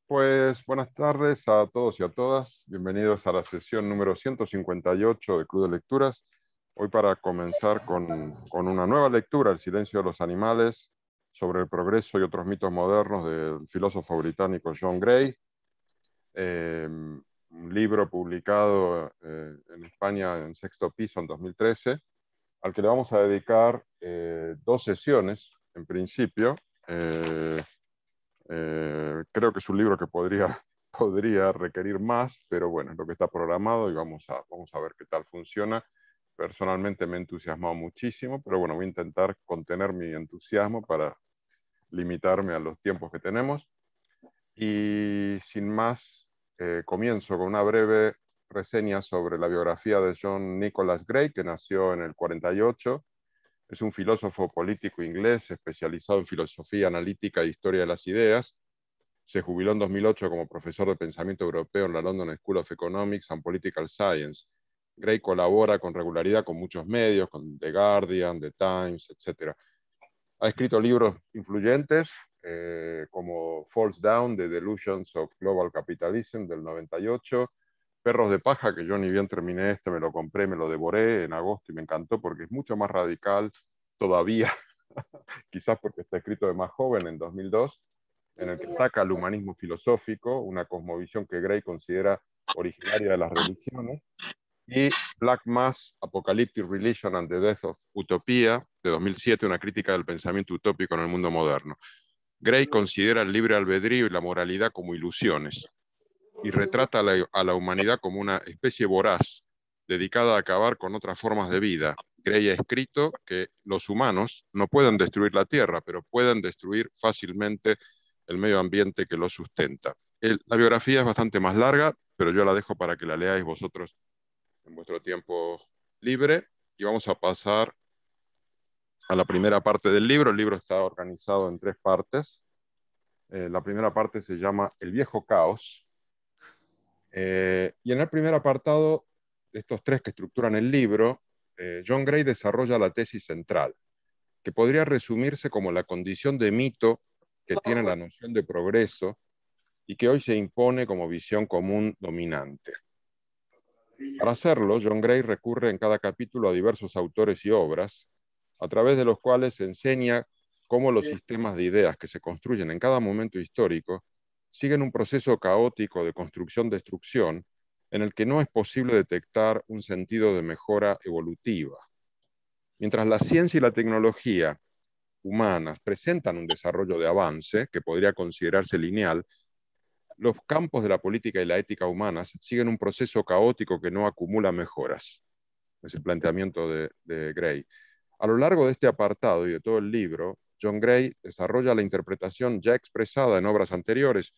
Pues buenas tardes a todos y a todas. Bienvenidos a la sesión número 158 de Club de Lecturas. Hoy para comenzar con una nueva lectura, El silencio de los animales, sobre el progreso y otros mitos modernos del filósofo británico John Gray. Un libro publicado en España en Sexto Piso en 2013, al que le vamos a dedicar 2 sesiones en principio. Creo que es un libro que podría requerir más, pero bueno, es lo que está programado y vamos a ver qué tal funciona. Personalmente me ha entusiasmado muchísimo, pero bueno, voy a intentar contener mi entusiasmo para limitarme a los tiempos que tenemos. Y sin más, comienzo con una breve reseña sobre la biografía de John Nicholas Gray, que nació en el 48. Es un filósofo político inglés especializado en filosofía analítica e historia de las ideas. Se jubiló en 2008 como profesor de pensamiento europeo en la London School of Economics and Political Science. Gray colabora con regularidad con muchos medios, con The Guardian, The Times, etc. Ha escrito libros influyentes como Falls Down, The Delusions of Global Capitalism del 98, Perros de Paja, que yo ni bien terminé me lo compré, me lo devoré en agosto y me encantó porque es mucho más radical todavía, quizás porque está escrito de más joven, en 2002, en el que ataca al humanismo filosófico, una cosmovisión que Gray considera originaria de las religiones, y Black Mass, Apocalyptic Religion and the Death of Utopia, de 2007, una crítica del pensamiento utópico en el mundo moderno. Gray considera el libre albedrío y la moralidad como ilusiones y retrata a la humanidad como una especie voraz, dedicada a acabar con otras formas de vida. Gray ha escrito que los humanos no pueden destruir la Tierra, pero pueden destruir fácilmente el medio ambiente que lo sustenta. La biografía es bastante más larga, pero yo la dejo para que la leáis vosotros en vuestro tiempo libre, y vamos a pasar a la primera parte del libro. El libro está organizado en 3 partes. La primera parte se llama El viejo caos, y en el primer apartado de estos 3 que estructuran el libro, John Gray desarrolla la tesis central, que podría resumirse como la condición de mito que tiene la noción de progreso y que hoy se impone como visión común dominante. Para hacerlo, John Gray recurre en cada capítulo a diversos autores y obras, a través de los cuales enseña cómo los sistemas de ideas que se construyen en cada momento histórico siguen un proceso caótico de construcción-destrucción en el que no es posible detectar un sentido de mejora evolutiva. Mientras la ciencia y la tecnología humanas presentan un desarrollo de avance que podría considerarse lineal, los campos de la política y la ética humanas siguen un proceso caótico que no acumula mejoras. Es el planteamiento de Gray. A lo largo de este apartado y de todo el libro, John Gray desarrolla la interpretación ya expresada en obras anteriores,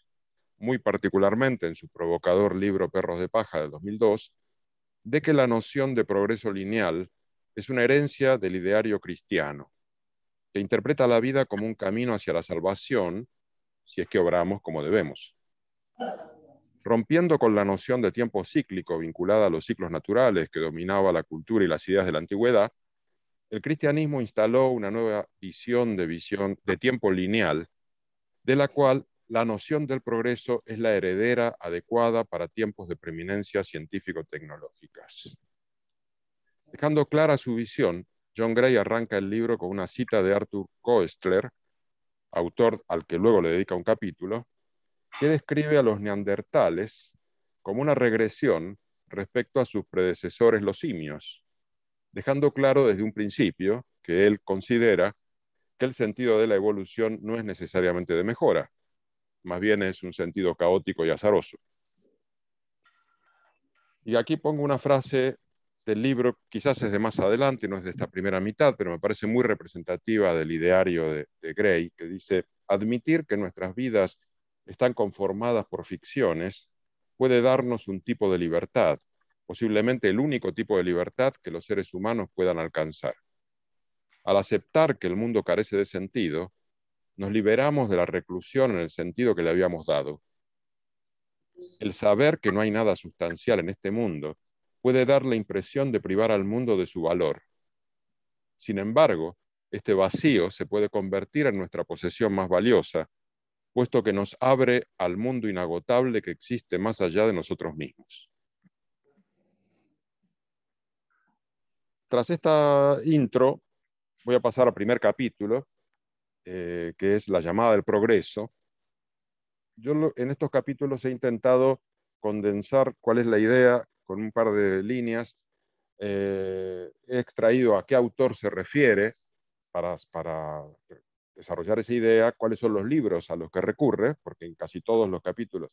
muy particularmente en su provocador libro Perros de Paja de 2002, de que la noción de progreso lineal es una herencia del ideario cristiano, que interpreta la vida como un camino hacia la salvación, si es que obramos como debemos. Rompiendo con la noción de tiempo cíclico vinculada a los ciclos naturales que dominaba la cultura y las ideas de la antigüedad, el cristianismo instaló una nueva visión de tiempo lineal, de la cual la noción del progreso es la heredera adecuada para tiempos de preeminencias científico-tecnológicas. Dejando clara su visión, John Gray arranca el libro con una cita de Arthur Koestler, autor al que luego le dedica un capítulo, que describe a los neandertales como una regresión respecto a sus predecesores los simios, dejando claro desde un principio que él considera que el sentido de la evolución no es necesariamente de mejora, más bien es un sentido caótico y azaroso. Y aquí pongo una frase del libro, quizás es de más adelante, no es de esta primera mitad, pero me parece muy representativa del ideario de Gray, que dice: admitir que nuestras vidas están conformadas por ficciones puede darnos un tipo de libertad, posiblemente el único tipo de libertad que los seres humanos puedan alcanzar. Al aceptar que el mundo carece de sentido, nos liberamos de la reclusión en el sentido que le habíamos dado. El saber que no hay nada sustancial en este mundo puede dar la impresión de privar al mundo de su valor. Sin embargo, este vacío se puede convertir en nuestra posesión más valiosa, puesto que nos abre al mundo inagotable que existe más allá de nosotros mismos. Tras esta intro, voy a pasar al primer capítulo, que es la llamada del progreso. Yo en estos capítulos he intentado condensar cuál es la idea con un par de líneas. He extraído a qué autor se refiere para desarrollar esa idea, cuáles son los libros a los que recurre, porque en casi todos los capítulos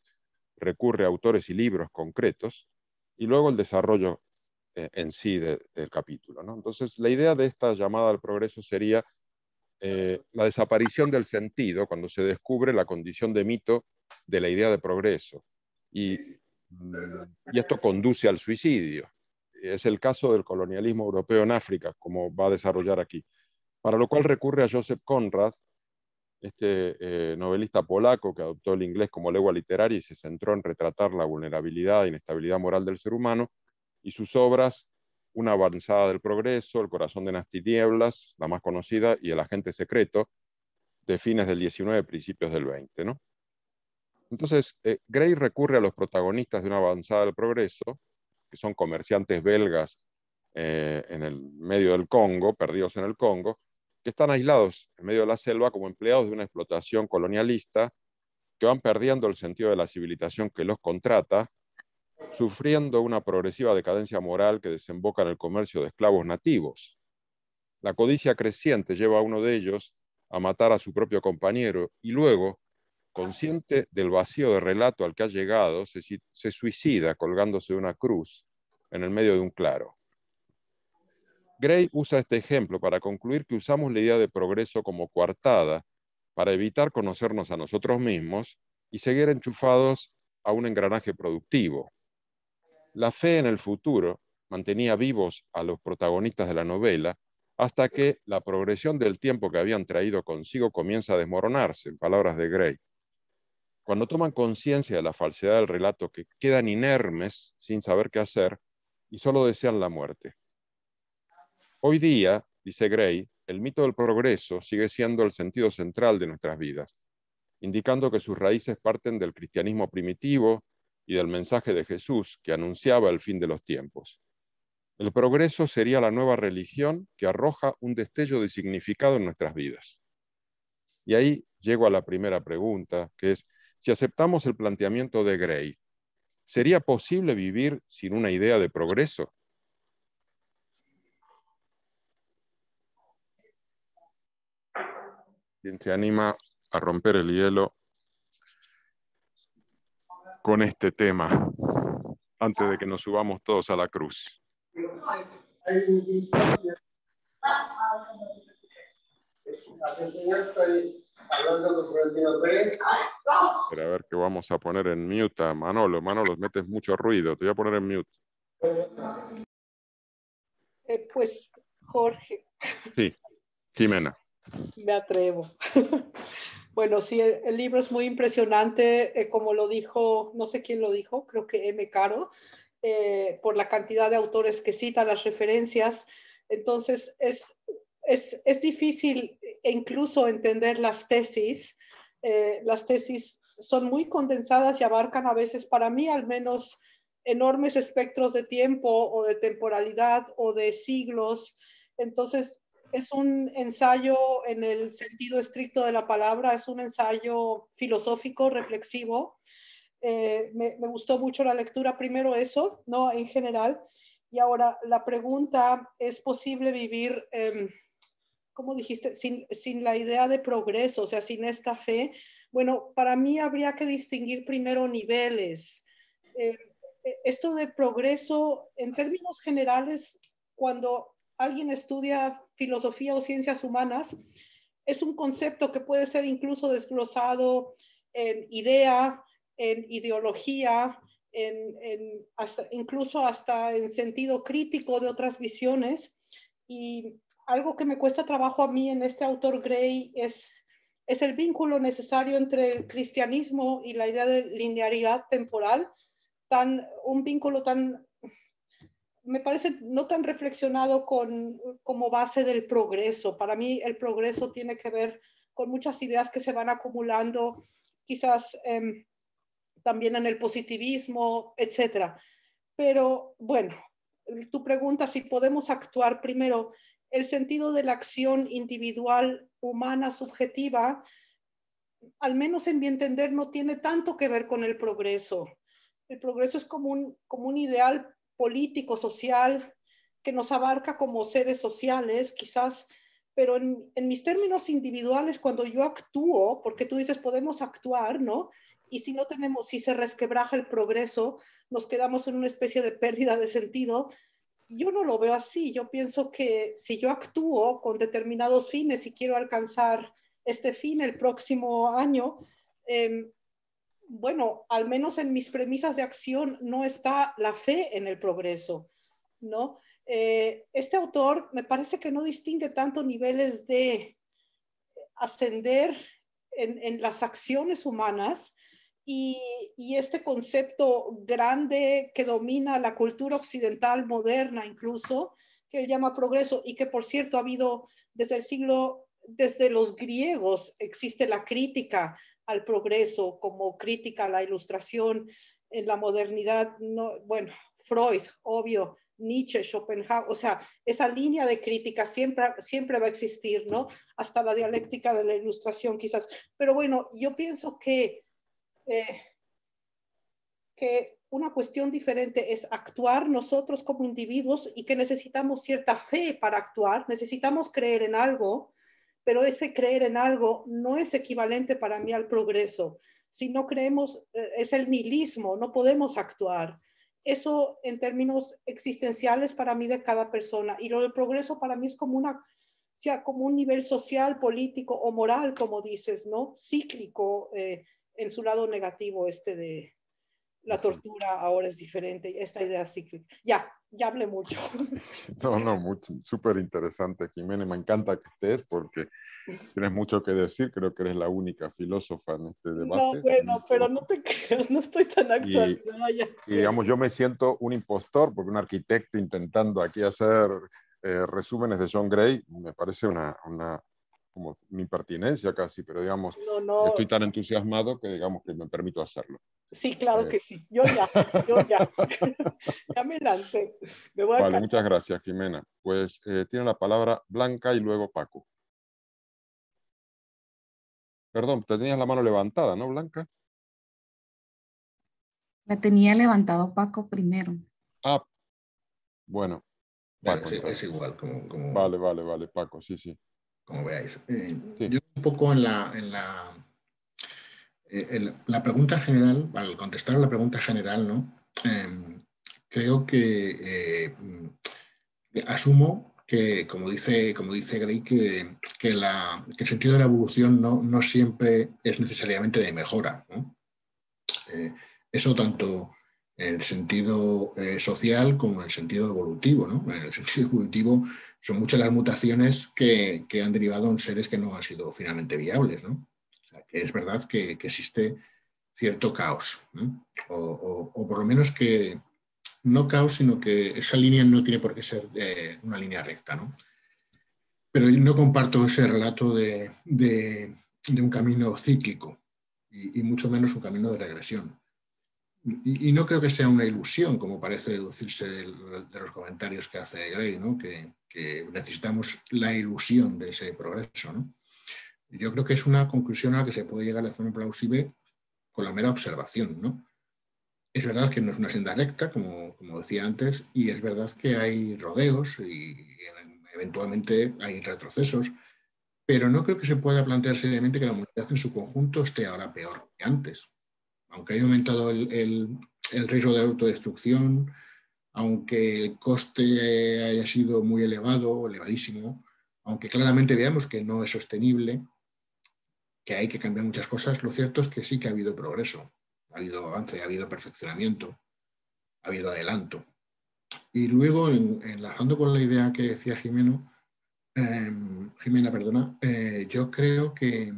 recurre a autores y libros concretos, y luego el desarrollo en sí del capítulo, ¿no? Entonces, la idea de esta llamada al progreso sería la desaparición del sentido cuando se descubre la condición de mito de la idea de progreso. Y, y esto conduce al suicidio. Es el caso del colonialismo europeo en África, como va a desarrollar aquí. Para lo cual recurre a Joseph Conrad, este novelista polaco que adoptó el inglés como lengua literaria y se centró en retratar la vulnerabilidad e inestabilidad moral del ser humano, y sus obras, Una avanzada del progreso, El corazón de las tinieblas, la más conocida, y El agente secreto, de fines del 19, principios del 20, ¿no? Entonces, Gray recurre a los protagonistas de Una avanzada del progreso, que son comerciantes belgas en el medio del Congo, perdidos en el Congo, que están aislados en medio de la selva como empleados de una explotación colonialista, que van perdiendo el sentido de la civilización que los contrata, sufriendo una progresiva decadencia moral que desemboca en el comercio de esclavos nativos. La codicia creciente lleva a uno de ellos a matar a su propio compañero y luego, consciente del vacío de relato al que ha llegado, se suicida colgándose de una cruz en el medio de un claro. Gray usa este ejemplo para concluir que usamos la idea de progreso como coartada para evitar conocernos a nosotros mismos y seguir enchufados a un engranaje productivo. La fe en el futuro mantenía vivos a los protagonistas de la novela hasta que la progresión del tiempo que habían traído consigo comienza a desmoronarse, en palabras de Gray. Cuando toman conciencia de la falsedad del relato, que quedan inermes sin saber qué hacer y solo desean la muerte. Hoy día, dice Gray, el mito del progreso sigue siendo el sentido central de nuestras vidas, indicando que sus raíces parten del cristianismo primitivo y del mensaje de Jesús que anunciaba el fin de los tiempos. El progreso sería la nueva religión que arroja un destello de significado en nuestras vidas. Y ahí llego a la primera pregunta, que es, si aceptamos el planteamiento de Gray, ¿sería posible vivir sin una idea de progreso? ¿Quién se anima a romper el hielo con este tema antes de que nos subamos todos a la cruz? Pero a ver que vamos a poner en mute a Manolo. Manolo, metes mucho ruido. Te voy a poner en mute. Pues, Jorge. Sí, Jimena. Me atrevo. Bueno, sí, el libro es muy impresionante, como lo dijo, no sé quién lo dijo, creo que M. Caro, por la cantidad de autores que cita, las referencias. Entonces, es difícil incluso entender las tesis. Las tesis son muy condensadas y abarcan a veces, para mí al menos, enormes espectros de tiempo o de temporalidad o de siglos. Entonces, es un ensayo en el sentido estricto de la palabra, es un ensayo filosófico, reflexivo. Me gustó mucho la lectura, primero eso, ¿no? En general. Y ahora la pregunta, ¿es posible vivir, como dijiste, sin la idea de progreso, o sea, sin esta fe? Bueno, para mí habría que distinguir primero niveles. Esto de progreso, en términos generales, cuando alguien estudia filosofía o ciencias humanas, es un concepto que puede ser incluso desglosado en idea, en ideología, incluso hasta en sentido crítico de otras visiones. Y algo que me cuesta trabajo a mí en este autor Gray es el vínculo necesario entre el cristianismo y la idea de linealidad temporal, un vínculo tan me parece no tan reflexionado como base del progreso. Para mí el progreso tiene que ver con muchas ideas que se van acumulando, quizás también en el positivismo, etcétera. Pero bueno, tu pregunta si podemos actuar primero, el sentido de la acción individual, humana, subjetiva, al menos en mi entender, no tiene tanto que ver con el progreso. El progreso es como un ideal político, social, que nos abarca como seres sociales, quizás, pero en mis términos individuales, cuando yo actúo, porque tú dices, podemos actuar, ¿no? Y si no tenemos, si se resquebraja el progreso, nos quedamos en una especie de pérdida de sentido. Yo no lo veo así. Yo pienso que si yo actúo con determinados fines y quiero alcanzar este fin el próximo año, eh, bueno, al menos en mis premisas de acción no está la fe en el progreso, ¿no? Este autor me parece que no distingue tanto niveles de ascender en las acciones humanas y este concepto grande que domina la cultura occidental moderna incluso, que él llama progreso y que por cierto ha habido desde los griegos existe la crítica al progreso como crítica a la ilustración en la modernidad, no, bueno, Freud, obvio, Nietzsche, Schopenhauer, o sea, esa línea de crítica siempre va a existir, ¿no? Hasta la dialéctica de la ilustración quizás. Pero bueno, yo pienso eh, que una cuestión diferente es actuar nosotros como individuos y que necesitamos cierta fe para actuar, necesitamos creer en algo, pero ese creer en algo no es equivalente para mí al progreso. Si no creemos, es el nihilismo, no podemos actuar. Eso en términos existenciales para mí de cada persona. Y lo del progreso para mí es como como un nivel social, político o moral, como dices, ¿no? Cíclico en su lado negativo de la tortura ahora es diferente, esta idea cíclica. Ya hablé mucho. No, no, mucho, súper interesante, Jimena. Me encanta que estés porque tienes mucho que decir. Creo que eres la única filósofa en este No, debate, si no me bueno, pero no equivoco. te creas, no estoy tan Y, actualizada ya. digamos, yo me siento un impostor porque un arquitecto intentando aquí hacer resúmenes de John Gray me parece como una impertinencia casi, pero digamos, No, estoy no, tan entusiasmado que digamos que me permito hacerlo. sí, claro Eh, que sí. Yo ya. Ya me lancé. Me voy a vale, callar. muchas gracias, Jimena. Pues tiene la palabra Blanca y luego Paco. Perdón, te tenías la mano levantada, ¿no, Blanca? La tenía levantado Paco primero. Ah, bueno, Bueno, Paco es entonces. igual, Vale, vale, vale, Paco, sí, sí. como veáis. Sí, Yo un poco en la pregunta general, al contestar a la pregunta general, ¿no? Creo que asumo que, como dice Gray, que el sentido de la evolución no siempre es necesariamente de mejora, ¿no? Eh, Eso tanto en el sentido social como en el sentido evolutivo, ¿no? En el sentido evolutivo son muchas las mutaciones que han derivado en seres que no han sido finalmente viables, ¿no? O sea, que es verdad que existe cierto caos, ¿no? O por lo menos que no caos, sino que esa línea no tiene por qué ser una línea recta, ¿no? Pero yo no comparto ese relato de un camino cíclico y mucho menos un camino de regresión. Y no creo que sea una ilusión, como parece deducirse de los comentarios que hace Gray, ¿no? Que necesitamos la ilusión de ese progreso, ¿no? Yo creo que es una conclusión a la que se puede llegar de forma plausible con la mera observación, ¿no? Es verdad que no es una senda recta, como decía antes, y es verdad que hay rodeos y eventualmente hay retrocesos, pero no creo que se pueda plantear seriamente que la humanidad en su conjunto esté ahora peor que antes. Aunque haya aumentado el riesgo de autodestrucción, aunque el coste haya sido muy elevado, elevadísimo, aunque claramente veamos que no es sostenible, que hay que cambiar muchas cosas, lo cierto es que sí que ha habido progreso, ha habido avance, ha habido perfeccionamiento, ha habido adelanto. Y luego, enlazando con la idea que decía Jimena, perdona, yo creo que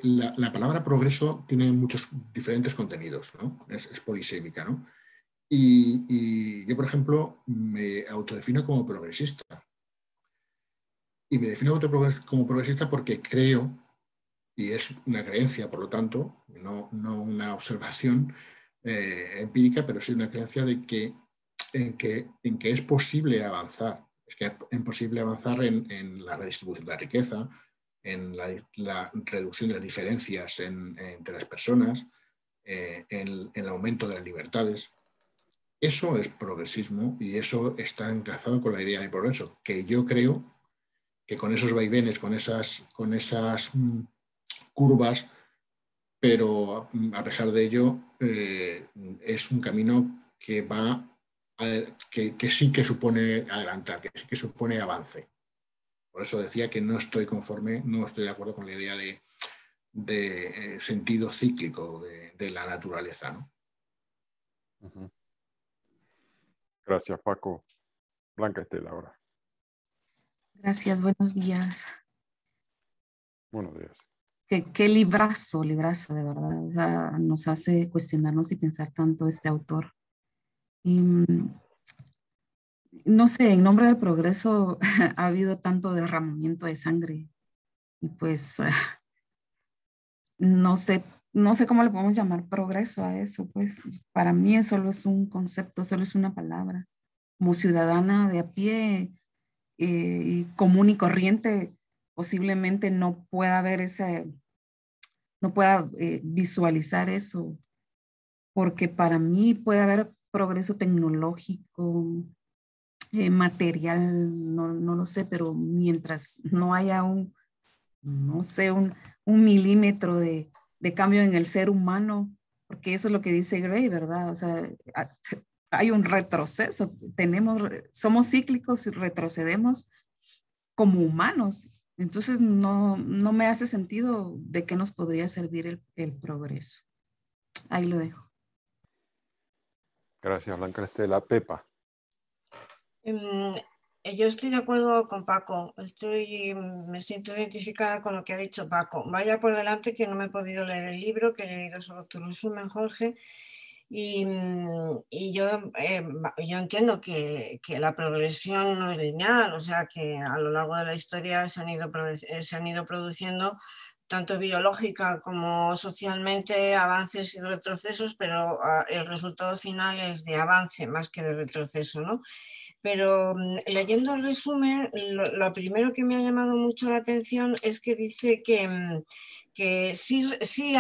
la palabra progreso tiene muchos diferentes contenidos, ¿no? Es polisémica, ¿no? Y yo, por ejemplo, me autodefino como progresista. Y me defino como progresista porque creo, y es una creencia, por lo tanto, no una observación empírica, pero sí una creencia de que en que es posible avanzar. Es que es posible avanzar en la redistribución de la riqueza, en la reducción de las diferencias entre las personas, en el aumento de las libertades. Eso es progresismo y eso está enlazado con la idea de progreso, que yo creo que con esos vaivenes, con esas curvas, pero a pesar de ello es un camino que va que sí que supone adelantar, que sí que supone avance. Por eso decía que no estoy conforme, no estoy de acuerdo con la idea de sentido cíclico de la naturaleza, ¿no? Uh-huh. Gracias, Paco. Blanca Estela, ahora. Gracias, buenos días. Buenos días. Qué librazo, de verdad. O sea, nos hace cuestionarnos y pensar tanto este autor. Y, no sé, en nombre del progreso ha habido tanto derramamiento de sangre. Y pues no sé cómo le podemos llamar progreso a eso. Pues para mí solo es un concepto, solo es una palabra. Como ciudadana de a pie y común y corriente, posiblemente no pueda ver no pueda visualizar eso, porque para mí puede haber progreso tecnológico, material, no lo sé, pero mientras no haya no sé, un milímetro de cambio en el ser humano, porque eso es lo que dice Gray, ¿verdad? O sea, hay un retroceso, somos cíclicos y retrocedemos como humanos. Entonces no me hace sentido de qué nos podría servir el progreso. Ahí lo dejo. Gracias, Blanca Estela. Pepa. Yo estoy de acuerdo con Paco, me siento identificada con lo que ha dicho Paco. Vaya por delante que no me he podido leer el libro, que he leído solo tu resumen, Jorge, y yo entiendo que la progresión no es lineal, o sea que a lo largo de la historia se han ido produciendo tanto biológica como socialmente avances y retrocesos, pero el resultado final es de avance más que de retroceso, ¿no? Pero leyendo el resumen, lo primero que me ha llamado mucho la atención es que dice que sí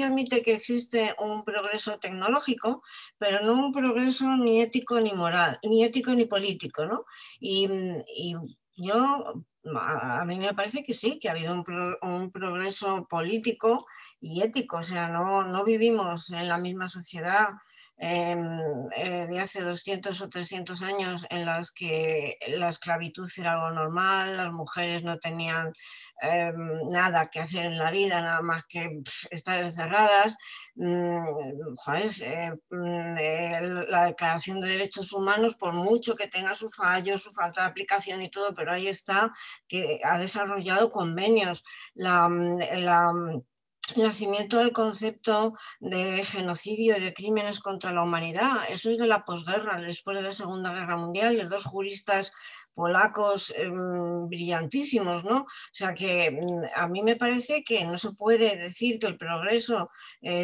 admite que existe un progreso tecnológico, pero no un progreso ni ético ni moral, ni ético ni político, ¿no? Y a mí me parece que sí, que ha habido un progreso político y ético, o sea, no vivimos en la misma sociedad de hace 200 o 300 años en las que la esclavitud era algo normal, las mujeres no tenían nada que hacer en la vida, nada más que estar encerradas. La Declaración de Derechos Humanos, por mucho que tenga sus fallos, su falta de aplicación y todo, pero ahí está, que ha desarrollado convenios. El nacimiento del concepto de genocidio y de crímenes contra la humanidad, eso es de la posguerra, después de la Segunda Guerra Mundial, de dos juristas polacos brillantísimos, ¿no? O sea que a mí me parece que no se puede decir que el progreso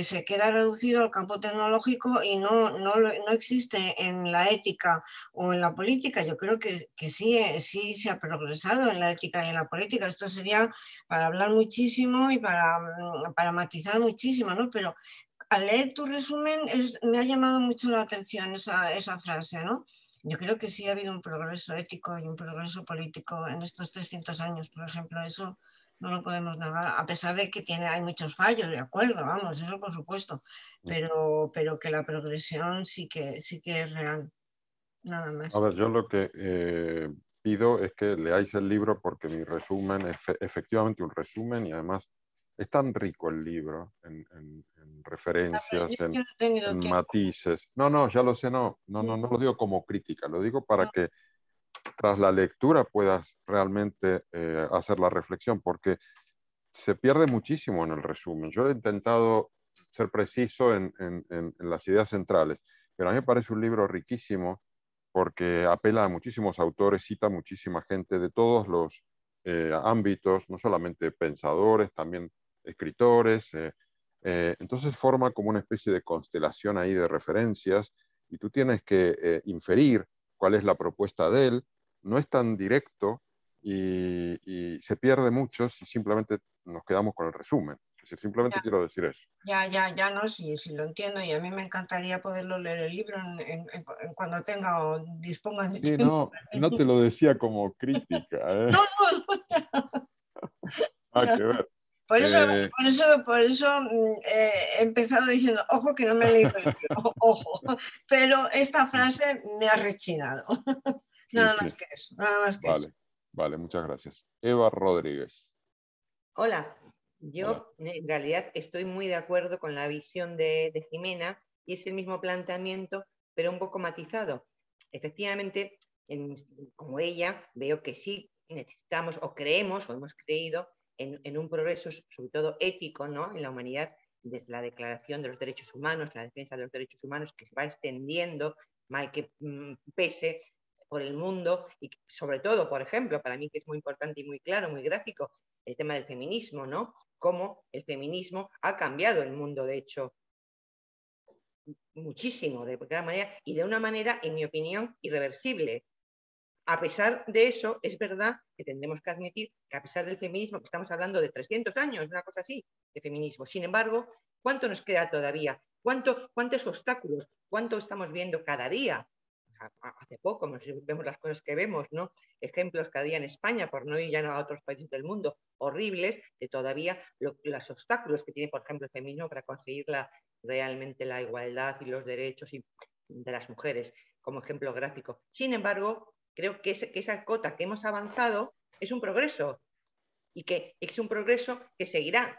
se queda reducido al campo tecnológico y no existe en la ética o en la política. Yo creo que sí se ha progresado en la ética y en la política. Esto sería para hablar muchísimo y para matizar muchísimo, ¿no? Pero al leer tu resumen me ha llamado mucho la atención esa frase, ¿no? Yo creo que sí ha habido un progreso ético y un progreso político en estos 300 años, por ejemplo, eso no lo podemos negar, a pesar de que hay muchos fallos, de acuerdo, vamos, eso por supuesto, pero que la progresión sí que es real, nada más. A ver, yo lo que pido es que leáis el libro porque mi resumen es efectivamente un resumen y además es tan rico el libro en referencias, en matices. No, ya lo sé, no lo digo como crítica, lo digo para que tras la lectura puedas realmente hacer la reflexión, porque se pierde muchísimo en el resumen. Yo he intentado ser preciso en las ideas centrales pero a mí me parece un libro riquísimo porque apela a muchísimos autores, cita a muchísima gente de todos los ámbitos, no solamente pensadores, también escritores. Entonces forma como una especie de constelación ahí de referencias y tú tienes que inferir cuál es la propuesta de él. No es tan directo y se pierde mucho si simplemente nos quedamos con el resumen. Es decir, simplemente quiero decir eso. Ya, no, sí, sí lo entiendo y a mí me encantaría poderlo leer el libro cuando tenga o disponga de Sí, tiempo. no, no te lo decía como crítica, ¿eh? No, no. Nada que ver. Por eso, Eh, he empezado diciendo, ojo que no me he leído el libro, ojo, pero esta frase me ha rechinado. sí, Nada sí, más que eso, nada más que eso. vale, vale, muchas gracias. Eva Rodríguez. Hola, Hola. yo en realidad estoy muy de acuerdo con la visión de Jimena y es el mismo planteamiento, pero un poco matizado. Efectivamente, como ella, veo que sí necesitamos o creemos o hemos creído en un progreso, sobre todo ético, ¿no?, en la humanidad, desde la Declaración de los Derechos Humanos, la defensa de los derechos humanos, que se va extendiendo, mal que pese, por el mundo y sobre todo, por ejemplo, para mí que es muy importante y muy claro, muy gráfico, el tema del feminismo, ¿no? Cómo el feminismo ha cambiado el mundo, de hecho, muchísimo, de gran manera, y de una manera, en mi opinión, irreversible. A pesar de eso, es verdad que tendremos que admitir que a pesar del feminismo, que estamos hablando de 300 años, una cosa así, de feminismo, sin embargo, ¿cuánto nos queda todavía? ¿Cuántos obstáculos? ¿Cuánto estamos viendo cada día? Hace poco vemos las cosas que vemos, ¿no? Ejemplos cada día en España, por no ir ya a otros países del mundo, horribles, de todavía los obstáculos que tiene, por ejemplo, el feminismo para conseguir realmente la igualdad y los derechos de las mujeres, como ejemplo gráfico. Sin embargo, creo que esa cota que hemos avanzado es un progreso y que es un progreso que seguirá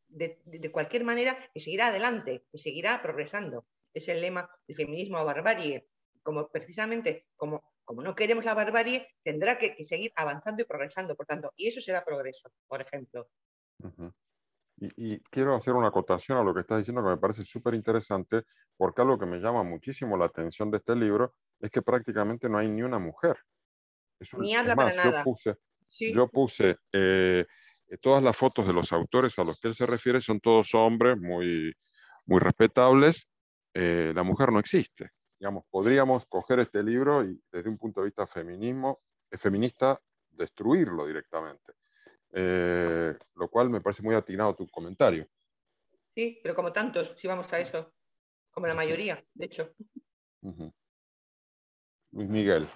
de cualquier manera, que seguirá adelante, que seguirá progresando. Es el lema del feminismo a barbarie. Como precisamente, como no queremos la barbarie, tendrá que seguir avanzando y progresando, por tanto, y eso será progreso, por ejemplo. Uh-huh. Y quiero hacer una acotación a lo que estás diciendo que me parece súper interesante, porque algo que me llama muchísimo la atención de este libro es que prácticamente no hay ni una mujer. Ni Es habla para más, nada. yo puse todas las fotos de los autores a los que él se refiere son todos hombres muy, muy respetables. La mujer no existe. Digamos, podríamos coger este libro y desde un punto de vista feminista destruirlo directamente. Lo cual me parece muy atinado tu comentario. Sí, pero como tantos, si vamos a eso, como la mayoría, de hecho. Uh-huh. Luis Miguel.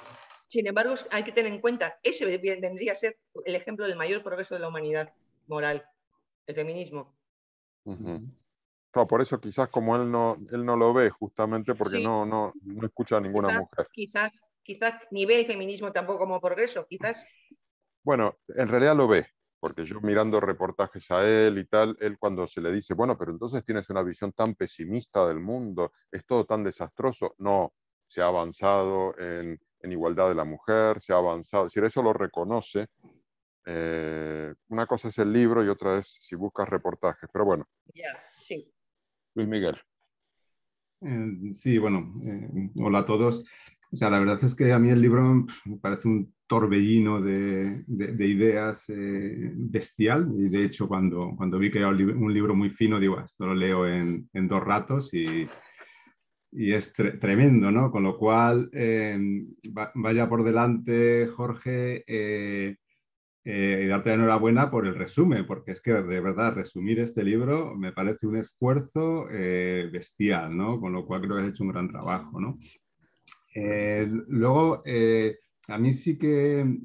Sin embargo, hay que tener en cuenta, ese vendría a ser el ejemplo del mayor progreso de la humanidad moral, el feminismo. Uh-huh. Claro, por eso quizás como él no lo ve, justamente porque Sí. no escucha a ninguna mujer. Quizás ni ve el feminismo tampoco como progreso, quizás. Bueno, en realidad lo ve, porque yo mirando reportajes a él y tal, él cuando se le dice, bueno, pero entonces tienes una visión tan pesimista del mundo, es todo tan desastroso. No, se ha avanzado en igualdad de la mujer, se ha avanzado, es decir, eso lo reconoce. Una cosa es el libro y otra es si buscas reportajes, pero bueno. Ya, sí. Luis Miguel. Sí, bueno, hola a todos. O sea, la verdad es que a mí el libro me parece un torbellino de ideas bestial, y de hecho cuando vi que era un libro muy fino, digo, esto lo leo en 2 ratos y es tremendo, ¿no? Con lo cual, vaya por delante, Jorge, y darte la enhorabuena por el resumen, porque es que de verdad resumir este libro me parece un esfuerzo bestial, ¿no? Con lo cual creo que has hecho un gran trabajo, ¿no? Luego, a mí sí que,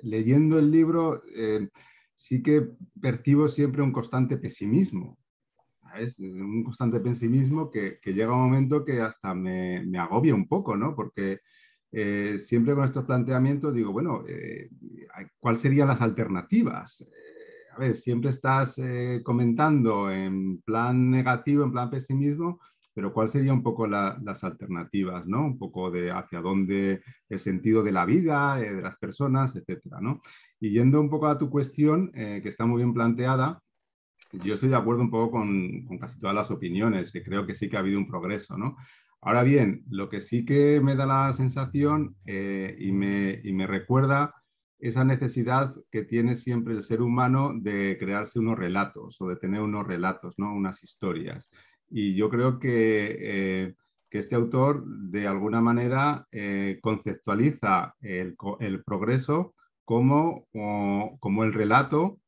leyendo el libro, sí que percibo siempre un constante pesimismo, ¿sabes? Un constante pesimismo que llega un momento que hasta me agobia un poco, ¿no? Porque siempre con estos planteamientos digo, bueno, ¿cuáles serían las alternativas? A ver, siempre estás comentando en plan negativo, en plan pesimismo, pero ¿cuáles serían un poco las alternativas, ¿no? Un poco de hacia dónde el sentido de la vida, de las personas, etcétera, ¿no? Y yendo un poco a tu cuestión, que está muy bien planteada, yo estoy de acuerdo un poco con casi todas las opiniones, que creo que sí que ha habido un progreso, ¿no? Ahora bien, lo que sí que me da la sensación y me recuerda esa necesidad que tiene siempre el ser humano de crearse unos relatos o de tener unos relatos, ¿no? Unas historias. Y yo creo que este autor, de alguna manera, conceptualiza el progreso como el relato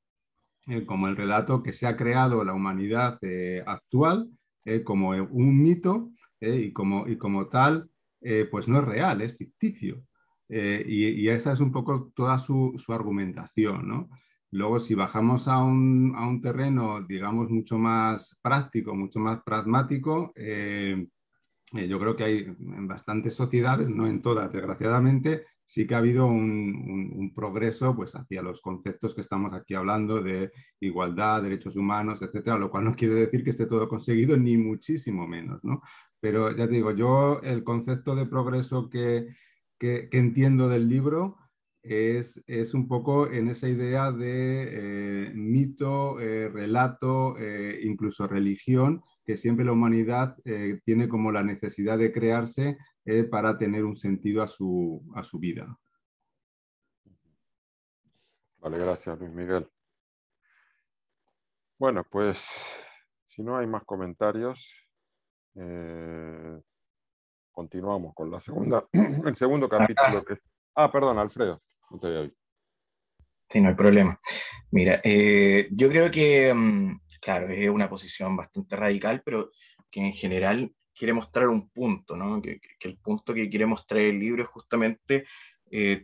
como el relato que se ha creado la humanidad actual, como un mito, y como tal, pues no es real, es ficticio. Y esa es un poco toda su argumentación, ¿no? Luego, si bajamos a un terreno, digamos, mucho más práctico, mucho más pragmático, yo creo que hay en bastantes sociedades, no en todas, desgraciadamente, sí que ha habido un progreso pues, hacia los conceptos que estamos aquí hablando de igualdad, derechos humanos, etcétera, lo cual no quiere decir que esté todo conseguido, ni muchísimo menos, ¿no? Pero ya te digo, yo el concepto de progreso que entiendo del libro es un poco en esa idea de mito, relato, incluso religión, que siempre la humanidad tiene como la necesidad de crearse para tener un sentido a su vida. Vale, gracias, Luis Miguel. Bueno, pues si no hay más comentarios, continuamos con la segunda, el segundo capítulo que... Ah, perdón, Alfredo, no te había visto. Sí, no hay problema. Mira, yo creo que, claro, es una posición bastante radical, pero que en general quiere mostrar un punto, ¿no? Que el punto que quiere mostrar el libro es justamente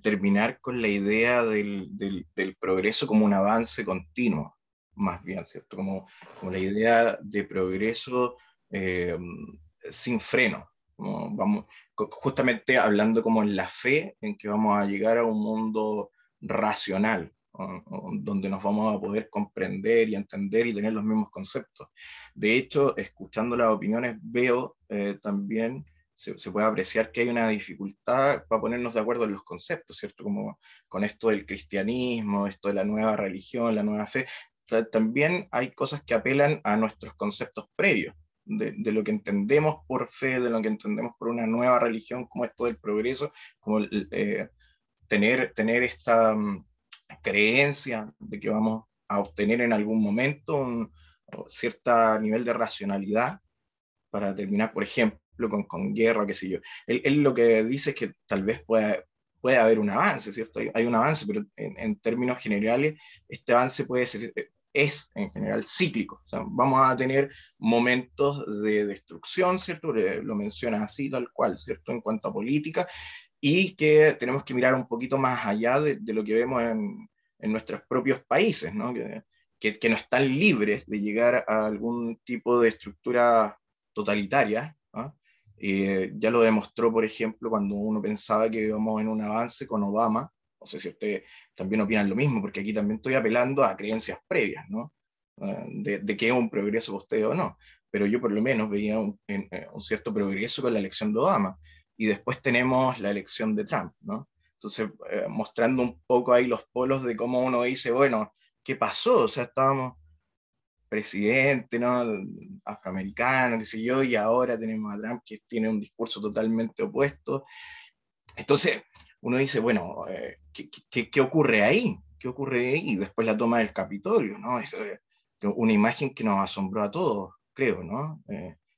terminar con la idea del progreso como un avance continuo, más bien, ¿cierto? Como la idea de progreso eh, sin freno. Como vamos, justamente hablando como en la fe en que vamos a llegar a un mundo racional, donde nos vamos a poder comprender y entender y tener los mismos conceptos. De hecho, escuchando las opiniones, veo también, se puede apreciar que hay una dificultad para ponernos de acuerdo en los conceptos, ¿cierto? Como con esto del cristianismo, esto de la nueva religión, la nueva fe, también hay cosas que apelan a nuestros conceptos previos. De lo que entendemos por fe, de lo que entendemos por una nueva religión, como esto del progreso, como tener esta creencia de que vamos a obtener en algún momento un cierto nivel de racionalidad para terminar, por ejemplo, con guerra, qué sé yo. Él lo que dice es que tal vez puede haber un avance, ¿cierto? Hay un avance, pero en términos generales, este avance es en general cíclico. O sea, vamos a tener momentos de destrucción, ¿cierto? Lo menciona así, tal cual, ¿cierto? En cuanto a política, y que tenemos que mirar un poquito más allá de lo que vemos en nuestros propios países, ¿no? Que no están libres de llegar a algún tipo de estructura totalitaria, ¿no? Ya lo demostró, por ejemplo, cuando uno pensaba que íbamos en un avance con Obama. No sé si ustedes también opinan lo mismo, porque aquí también estoy apelando a creencias previas, ¿no? De que es un progreso para ustedes o no. Pero yo por lo menos veía un cierto progreso con la elección de Obama. Y después tenemos la elección de Trump, ¿no? Entonces, mostrando un poco ahí los polos de cómo uno dice, bueno, ¿qué pasó? O sea, estábamos presidente, ¿no? Afroamericano, qué sé yo, y ahora tenemos a Trump que tiene un discurso totalmente opuesto. Entonces, uno dice, bueno, ¿qué ocurre ahí? ¿Qué ocurre ahí? Y después la toma del Capitolio, ¿no? Es una imagen que nos asombró a todos, creo, ¿no?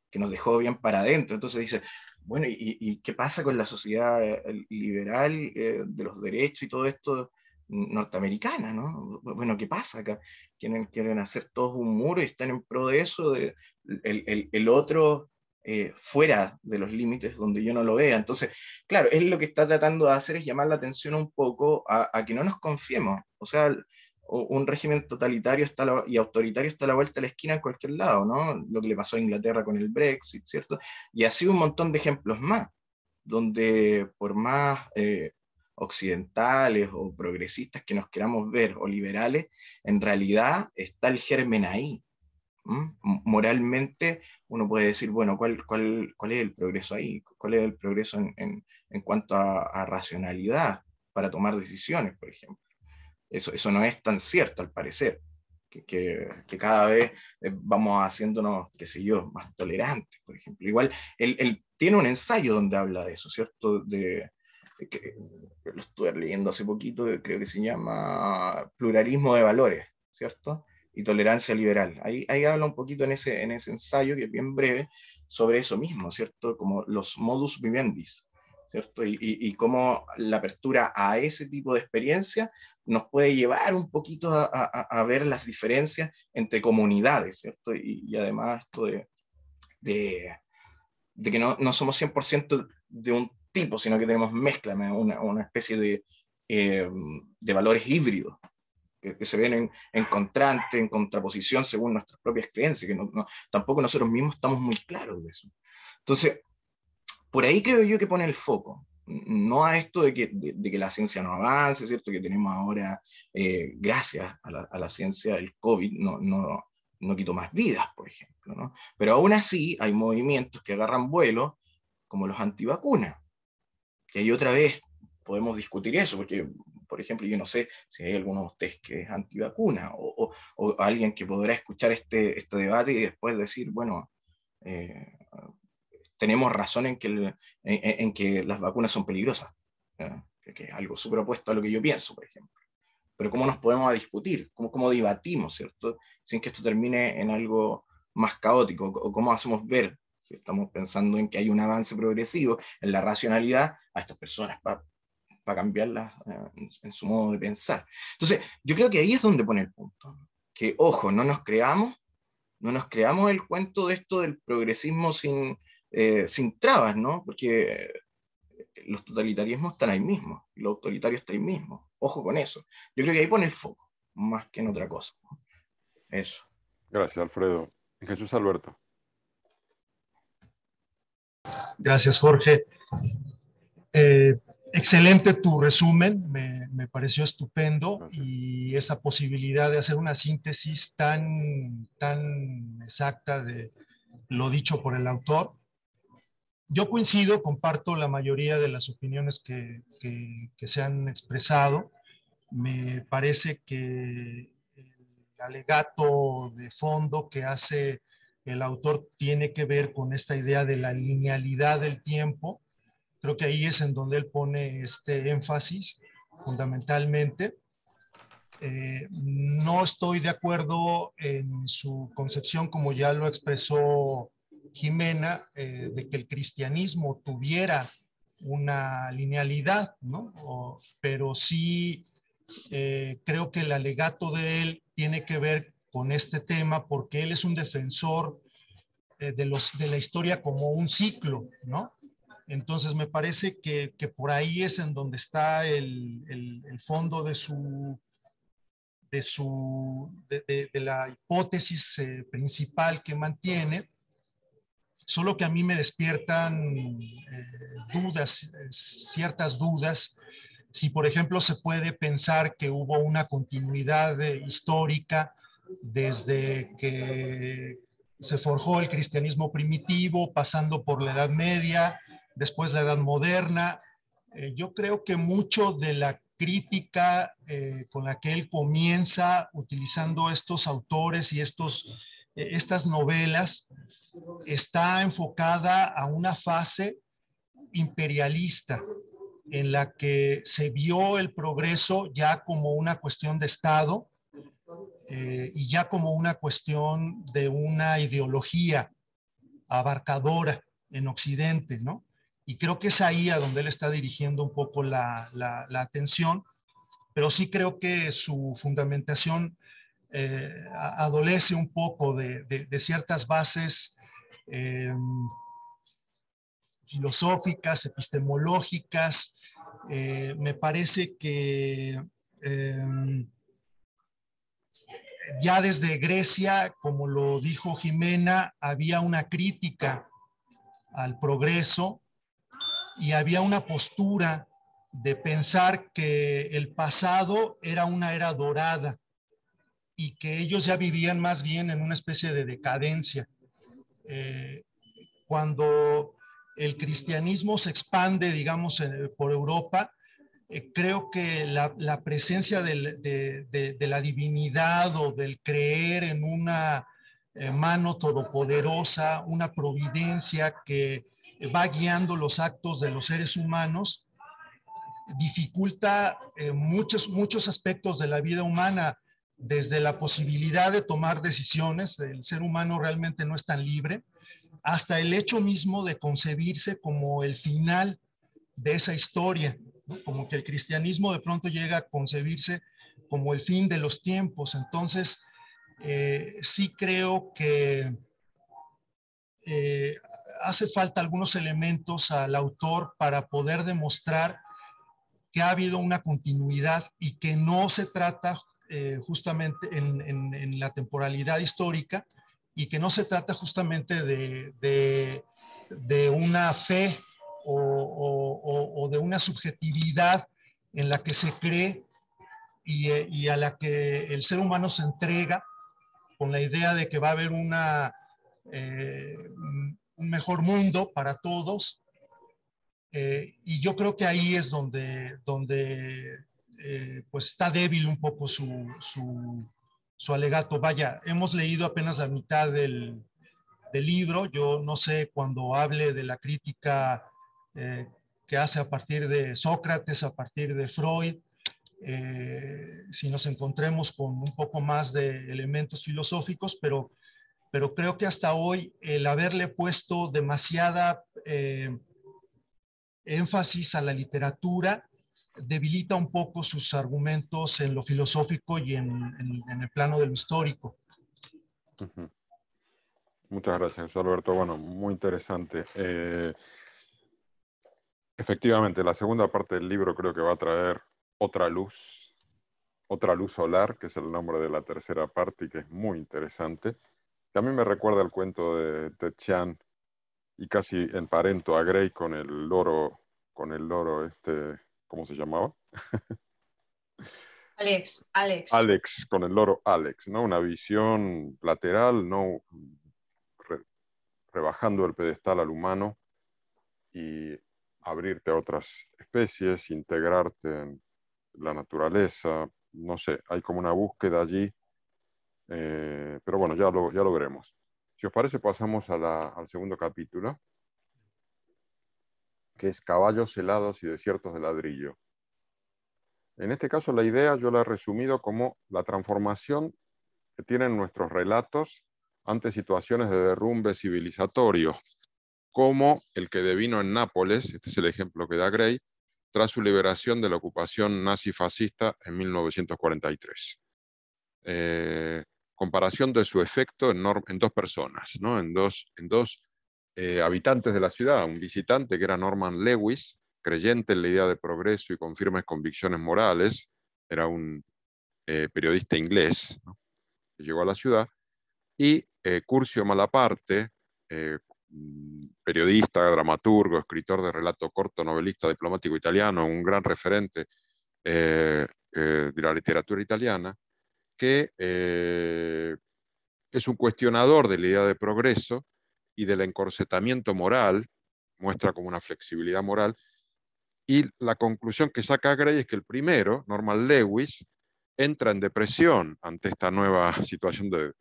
Que nos dejó bien para adentro. Entonces dice, bueno, ¿y qué pasa con la sociedad liberal de los derechos y todo esto norteamericana, ¿no? Bueno, ¿qué pasa acá? Quieren hacer todos un muro y están en pro de eso, el otro fuera de los límites donde yo no lo vea. Entonces, claro, él lo que está tratando de hacer es llamar la atención un poco a que no nos confiemos. O sea, un régimen totalitario y autoritario está a la vuelta de la esquina en cualquier lado, ¿no? Lo que le pasó a Inglaterra con el Brexit, ¿cierto? Y así un montón de ejemplos más, donde por más occidentales o progresistas que nos queramos ver, o liberales, en realidad está el germen ahí. Moralmente uno puede decir, bueno, ¿cuál es el progreso ahí? ¿Cuál es el progreso en cuanto a racionalidad para tomar decisiones, por ejemplo? Eso no es tan cierto, al parecer. que cada vez vamos haciéndonos, qué sé yo, más tolerantes, por ejemplo. Igual, él tiene un ensayo donde habla de eso, ¿cierto? Que lo estuve leyendo hace poquito, creo que se llama Pluralismo de Valores, ¿cierto? Y Tolerancia Liberal. Ahí habla un poquito en ese ensayo, que es bien breve, sobre eso mismo, ¿cierto? Como los modus vivendi, ¿cierto? Y cómo la apertura a ese tipo de experiencia nos puede llevar un poquito a ver las diferencias entre comunidades, ¿cierto? Y además esto de que no somos 100% de un tipo, sino que tenemos mezcla, una especie de valores híbridos que se ven en contraste, en contraposición según nuestras propias creencias, que tampoco nosotros mismos estamos muy claros de eso. Entonces, por ahí creo yo que pone el foco, no a esto de que la ciencia no avance, ¿cierto? Que tenemos ahora, gracias a la ciencia, el COVID no quitó más vidas, por ejemplo, ¿no? Pero aún así hay movimientos que agarran vuelo, como los antivacunas, que ahí otra vez podemos discutir eso, porque, por ejemplo, yo no sé si hay alguno de ustedes que es antivacuna, o alguien que podrá escuchar este debate y después decir, bueno, tenemos razón en que las vacunas son peligrosas, que es algo súper opuesto a lo que yo pienso, por ejemplo. Pero ¿cómo nos podemos discutir? ¿Cómo debatimos, ¿cierto? Sin que esto termine en algo más caótico, o cómo hacemos ver, si estamos pensando en que hay un avance progresivo en la racionalidad, a estas personas para cambiarlas en su modo de pensar. Entonces, yo creo que ahí es donde pone el punto. Que, ojo, no nos creamos el cuento de esto del progresismo sin trabas, ¿no? Porque los totalitarismos están ahí mismo, y los autoritarios están ahí mismo. Ojo con eso. Yo creo que ahí pone el foco, más que en otra cosa. Eso. Gracias, Alfredo. Jesús Alberto. Gracias, Jorge. Excelente tu resumen, me pareció estupendo. Gracias. Y esa posibilidad de hacer una síntesis tan exacta de lo dicho por el autor. Yo coincido, comparto la mayoría de las opiniones que se han expresado. Me parece que el alegato de fondo que hace el autor tiene que ver con esta idea de la linealidad del tiempo. Creo que ahí es en donde él pone este énfasis, fundamentalmente. No estoy de acuerdo en su concepción, como ya lo expresó Jimena, de que el cristianismo tuviera una linealidad, ¿no? Pero sí creo que el alegato de él tiene que ver con este tema, porque él es un defensor de la historia como un ciclo, ¿no? Entonces me parece que por ahí es en donde está el fondo de la hipótesis principal que mantiene, solo que a mí me despiertan dudas, ciertas dudas, si por ejemplo se puede pensar que hubo una continuidad histórica desde que se forjó el cristianismo primitivo, pasando por la Edad Media, después la Edad Moderna. Yo creo que mucho de la crítica con la que él comienza utilizando estos autores y estas novelas está enfocada a una fase imperialista en la que se vio el progreso ya como una cuestión de Estado y ya como una cuestión de una ideología abarcadora en Occidente, ¿no? Y creo que es ahí a donde él está dirigiendo un poco la atención, pero sí creo que su fundamentación adolece un poco de ciertas bases filosóficas, epistemológicas. Me parece que ya desde Grecia, como lo dijo Jimena, había una crítica al progreso y había una postura de pensar que el pasado era una era dorada y que ellos ya vivían más bien en una especie de decadencia. Cuando el cristianismo se expande, digamos, por Europa, creo que la presencia de la divinidad o del creer en una mano todopoderosa, una providencia que va guiando los actos de los seres humanos, dificulta muchos aspectos de la vida humana, desde la posibilidad de tomar decisiones. El ser humano realmente no es tan libre, hasta el hecho mismo de concebirse como el final de esa historia, ¿no? Como que el cristianismo de pronto llega a concebirse como el fin de los tiempos. Entonces, sí creo que hace falta algunos elementos al autor para poder demostrar que ha habido una continuidad y que no se trata justamente en la temporalidad histórica, y que no se trata justamente de una fe o de una subjetividad en la que se cree y a la que el ser humano se entrega con la idea de que va a haber un mejor mundo para todos. Y yo creo que ahí es donde pues está débil un poco su alegato. Vaya, hemos leído apenas la mitad del libro. Yo no sé, cuando hable de la crítica que hace a partir de Sócrates, a partir de Freud, si nos encontremos con un poco más de elementos filosóficos, pero creo que hasta hoy el haberle puesto demasiada énfasis a la literatura debilita un poco sus argumentos en lo filosófico y en el plano de lo histórico. Uh-huh. Muchas gracias, Alberto. Bueno, muy interesante. Efectivamente, la segunda parte del libro creo que va a traer otra luz solar, que es el nombre de la tercera parte y que es muy interesante, que a mí me recuerda el cuento de Ted Chiang y casi emparento a Gray con el loro ¿cómo se llamaba? Alex, con el loro Alex, ¿no? Una visión lateral, no rebajando el pedestal al humano y abrirte a otras especies, integrarte en la naturaleza, no sé, hay como una búsqueda allí, pero bueno, ya lo veremos. Si os parece, pasamos al segundo capítulo, que es Caballos helados y desiertos de ladrillo. En este caso, la idea yo la he resumido como la transformación que tienen nuestros relatos ante situaciones de derrumbe civilizatorio, como el que devino en Nápoles, este es el ejemplo que da Gray, tras su liberación de la ocupación nazi-fascista en 1943. Comparación de su efecto en dos personas, ¿no? en dos habitantes de la ciudad, un visitante que era Norman Lewis, creyente en la idea de progreso y con firmes convicciones morales, era un periodista inglés, ¿no? Que llegó a la ciudad, y Curcio Malaparte, periodista, dramaturgo, escritor de relato corto, novelista, diplomático italiano, un gran referente de la literatura italiana, que es un cuestionador de la idea de progreso y del encorsetamiento moral, muestra como una flexibilidad moral, y la conclusión que saca Gray es que el primero, Norman Lewis, entra en depresión ante esta nueva situación de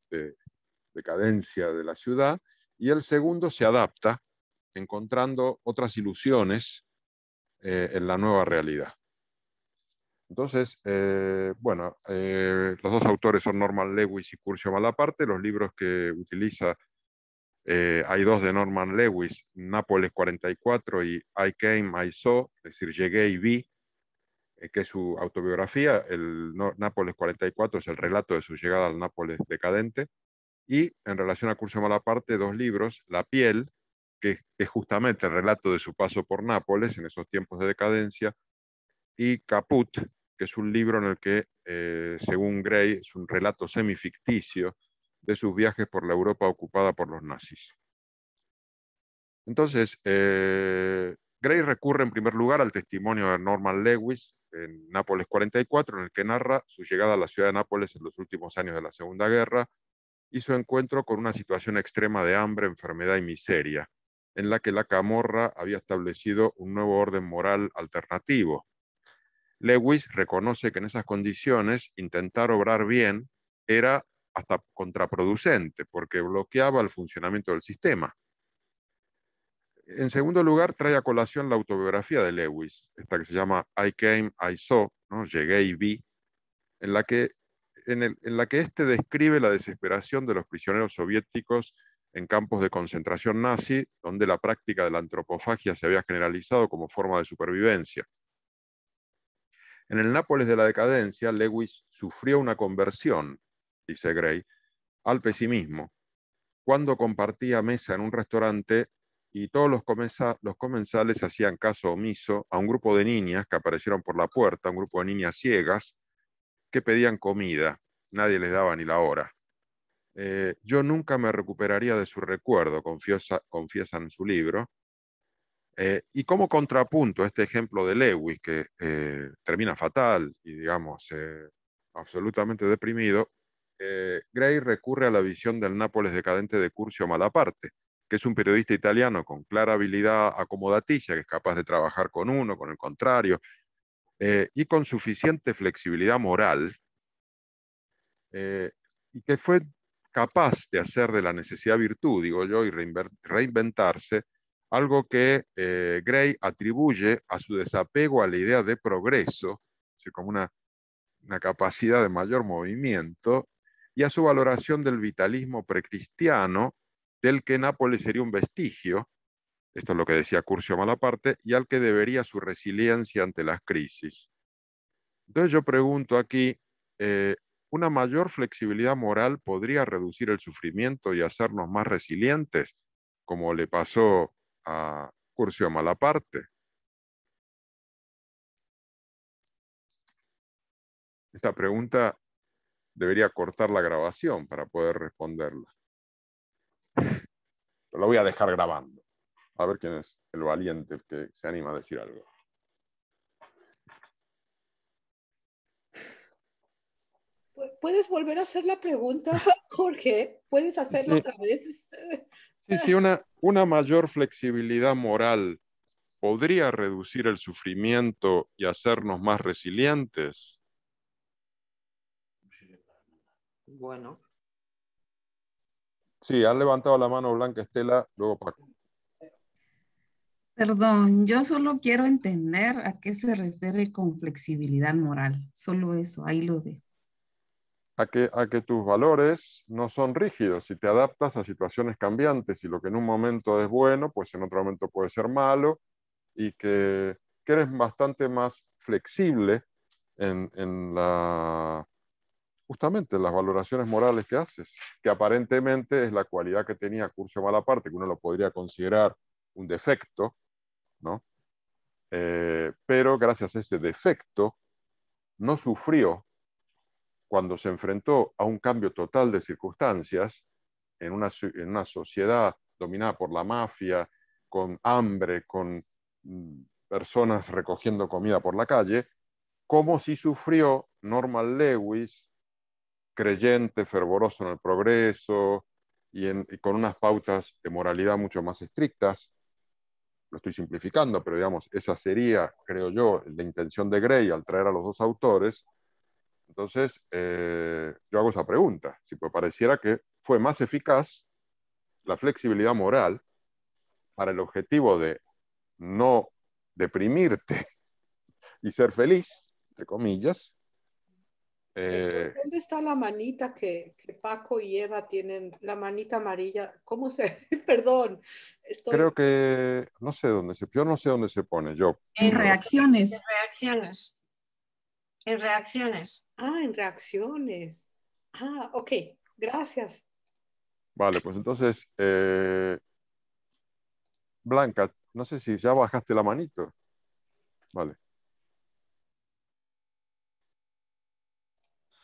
decadencia de la ciudad, y el segundo se adapta, encontrando otras ilusiones en la nueva realidad. Entonces, los dos autores son Norman Lewis y Curcio Malaparte. Los libros que utiliza, hay dos de Norman Lewis, Nápoles 44 y I Came, I Saw, es decir, llegué y vi, que es su autobiografía. Nápoles 44 es el relato de su llegada al Nápoles decadente. Y en relación a Curcio Malaparte, dos libros, La piel, que es justamente el relato de su paso por Nápoles en esos tiempos de decadencia, y Caput, que es un libro en el que, según Gray, es un relato semificticio de sus viajes por la Europa ocupada por los nazis. Entonces, Gray recurre en primer lugar al testimonio de Norman Lewis en Nápoles 44, en el que narra su llegada a la ciudad de Nápoles en los últimos años de la Segunda Guerra y su encuentro con una situación extrema de hambre, enfermedad y miseria, en la que la camorra había establecido un nuevo orden moral alternativo. Lewis reconoce que en esas condiciones intentar obrar bien era hasta contraproducente, porque bloqueaba el funcionamiento del sistema. En segundo lugar, trae a colación la autobiografía de Lewis, esta que se llama I Came, I Saw, ¿no? Llegué y vi, en la que éste describe la desesperación de los prisioneros soviéticos en campos de concentración nazi, donde la práctica de la antropofagia se había generalizado como forma de supervivencia. En el Nápoles de la decadencia, Lewis sufrió una conversión, dice Gray, al pesimismo, cuando compartía mesa en un restaurante y todos los comensales hacían caso omiso a un grupo de niñas que aparecieron por la puerta, un grupo de niñas ciegas que pedían comida. Nadie les daba ni la hora. Yo nunca me recuperaría de su recuerdo, confiesa en su libro. Y como contrapunto a este ejemplo de Lewis, que termina fatal y, digamos, absolutamente deprimido, Gray recurre a la visión del Nápoles decadente de Curcio Malaparte, que es un periodista italiano con clara habilidad acomodaticia, que es capaz de trabajar con uno, con el contrario, y con suficiente flexibilidad moral, y que fue capaz de hacer de la necesidad virtud, digo yo, y reinventarse, algo que Gray atribuye a su desapego a la idea de progreso, como una capacidad de mayor movimiento, y a su valoración del vitalismo precristiano, del que Nápoles sería un vestigio, esto es lo que decía Curcio Malaparte, y al que debería su resiliencia ante las crisis. Entonces yo pregunto aquí, ¿una mayor flexibilidad moral podría reducir el sufrimiento y hacernos más resilientes, como le pasó a Curcio Malaparte? Esta pregunta debería cortar la grabación para poder responderla. Pero la voy a dejar grabando. A ver quién es el valiente que se anima a decir algo. ¿Puedes volver a hacer la pregunta, Jorge? ¿Puedes hacerlo Sí. otra vez? Sí, una mayor flexibilidad moral podría reducir el sufrimiento y hacernos más resilientes. Bueno. Sí, han levantado la mano Blanca, Estela, luego Paco. Perdón, yo solo quiero entender a qué se refiere con flexibilidad moral. Solo eso, ahí lo dejo. A que tus valores no son rígidos y te adaptas a situaciones cambiantes y lo que en un momento es bueno, pues en otro momento puede ser malo y que eres bastante más flexible justamente en las valoraciones morales que haces, que aparentemente es la cualidad que tenía Curcio Malaparte, que uno lo podría considerar un defecto, ¿no? Pero gracias a ese defecto no sufrió cuando se enfrentó a un cambio total de circunstancias en una sociedad dominada por la mafia, con hambre, con personas recogiendo comida por la calle, como si sufrió Norman Lewis, creyente, fervoroso en el progreso y con unas pautas de moralidad mucho más estrictas. Lo estoy simplificando, pero digamos, esa sería, creo yo, la intención de Gray al traer a los dos autores. Entonces, yo hago esa pregunta, si pues pareciera que fue más eficaz la flexibilidad moral para el objetivo de no deprimirte y ser feliz, entre comillas. ¿Dónde está la manita que Paco y Eva tienen? La manita amarilla. ¿Cómo se...? Perdón. Creo que, yo no sé dónde se pone, yo. En reacciones. En reacciones. En reacciones. Ah, en reacciones. Ah, ok. Gracias. Vale, pues entonces, Blanca, no sé si ya bajaste la manito. Vale.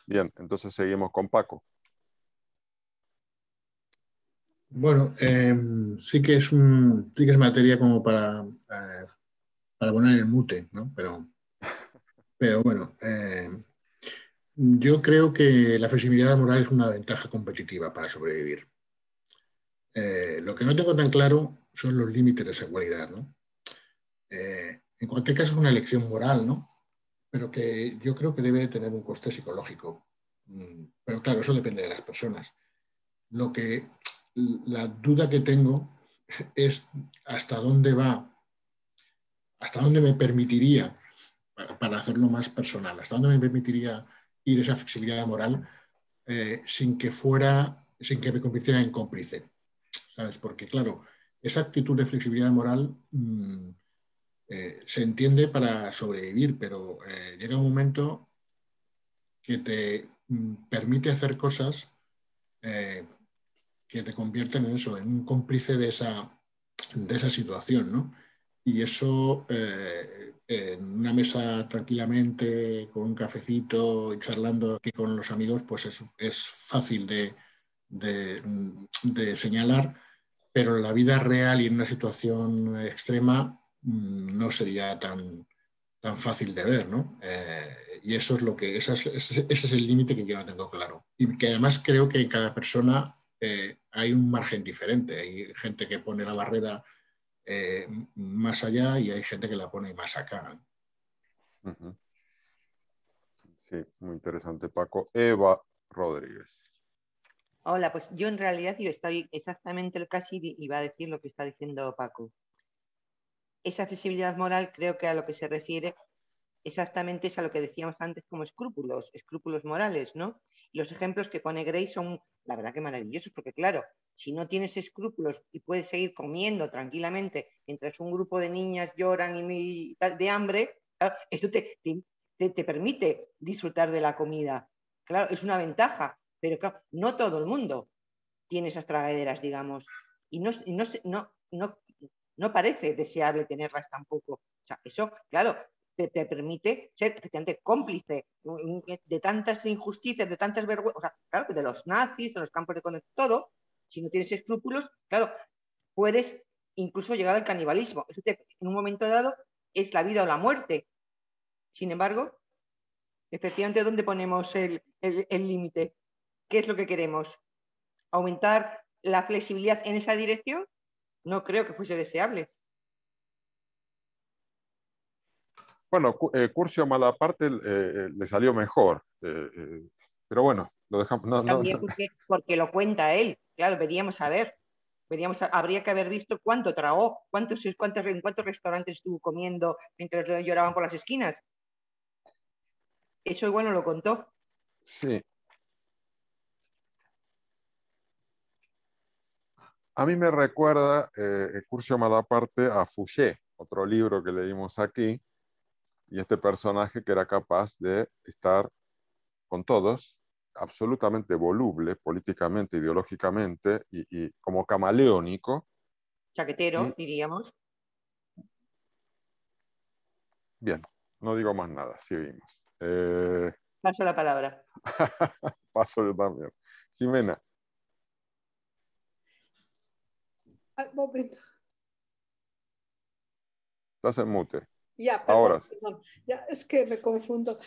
Bien, entonces seguimos con Paco. Bueno, sí que es materia como para poner el mute, ¿no? Pero bueno, yo creo que la flexibilidad moral es una ventaja competitiva para sobrevivir. Lo que no tengo tan claro son los límites de esa cualidad, ¿no? En cualquier caso es una elección moral, ¿no? pero que yo creo que debe tener un coste psicológico. Pero claro, eso depende de las personas. La duda que tengo es hasta dónde me permitiría, para hacerlo más personal, hasta dónde me permitiría ir esa flexibilidad moral sin que me convirtiera en cómplice, ¿sabes? Porque claro, esa actitud de flexibilidad moral se entiende para sobrevivir, pero llega un momento que te permite hacer cosas que te convierten en eso, en un cómplice de esa situación, ¿no? Y eso en una mesa tranquilamente, con un cafecito y charlando aquí con los amigos, pues es fácil de señalar, pero en la vida real y en una situación extrema no sería tan fácil de ver, ¿no? Y eso es ese es el límite que yo no tengo claro. Y que además creo que en cada persona hay un margen diferente. Hay gente que pone la barrera más allá y hay gente que la pone más acá. Uh-huh. Sí, muy interesante, Paco. Eva Rodríguez. Hola, pues yo en realidad estoy exactamente casi iba a decir lo que está diciendo Paco. Esa flexibilidad moral creo que a lo que se refiere exactamente es a lo que decíamos antes como escrúpulos morales, ¿no? Y los ejemplos que pone Grace son, la verdad, que maravillosos, porque claro, si no tienes escrúpulos y puedes seguir comiendo tranquilamente mientras un grupo de niñas lloran y tal, de hambre, claro, esto te permite disfrutar de la comida. Claro, es una ventaja, pero claro, no todo el mundo tiene esas tragaderas, digamos, y no parece deseable tenerlas tampoco. O sea, eso, claro, te permite ser efectivamente cómplice de tantas injusticias, de tantas vergüenzas, o sea, claro, de los nazis, de los campos de concentración, todo. Si no tienes escrúpulos, claro, puedes incluso llegar al canibalismo. Eso en un momento dado es la vida o la muerte. Sin embargo, efectivamente, ¿dónde ponemos el límite? ¿Qué es lo que queremos? ¿Aumentar la flexibilidad en esa dirección? No creo que fuese deseable. Bueno, Curcio Malaparte le salió mejor, pero bueno, lo dejamos. También porque lo cuenta él. Claro, veríamos a ver. Habría que haber visto cuánto tragó, en cuántos restaurantes estuvo comiendo mientras lloraban por las esquinas. Eso igual no lo contó. Sí. A mí me recuerda Curcio Malaparte a Fouché, otro libro que leímos aquí, y este personaje que era capaz de estar con todos, absolutamente voluble políticamente, ideológicamente, y como camaleónico. Chaquetero, diríamos. Bien, no digo más nada, seguimos. Paso la palabra. Paso yo también. Jimena. Al momento. Estás en mute. Ya, perdón, Ahora. perdón. Ya, es que me confundo.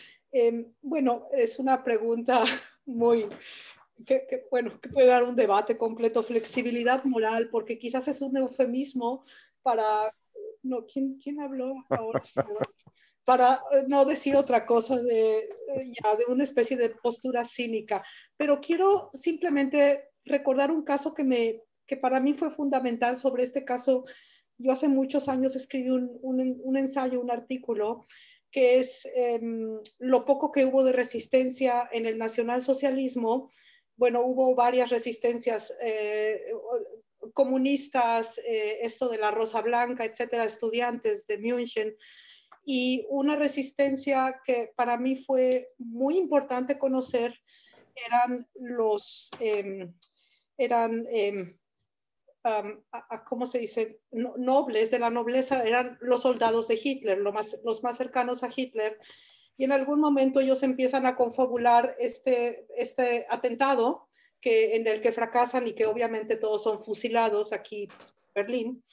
Bueno, es una pregunta muy, bueno, que puede dar un debate completo. Flexibilidad moral, porque quizás es un eufemismo para, no, ¿quién habló ahora? Para no decir otra cosa de una especie de postura cínica. Pero quiero simplemente recordar un caso que para mí fue fundamental. Sobre este caso, yo hace muchos años escribí un ensayo, un artículo, que es lo poco que hubo de resistencia en el nacionalsocialismo. Bueno, hubo varias resistencias comunistas, esto de la Rosa Blanca, etcétera, estudiantes de München, y una resistencia que para mí fue muy importante conocer eran los, ¿cómo se dice? Nobles de la nobleza, eran los soldados de Hitler, los más cercanos a Hitler, y en algún momento ellos empiezan a confabular este atentado en el que fracasan y que obviamente todos son fusilados aquí en Berlín.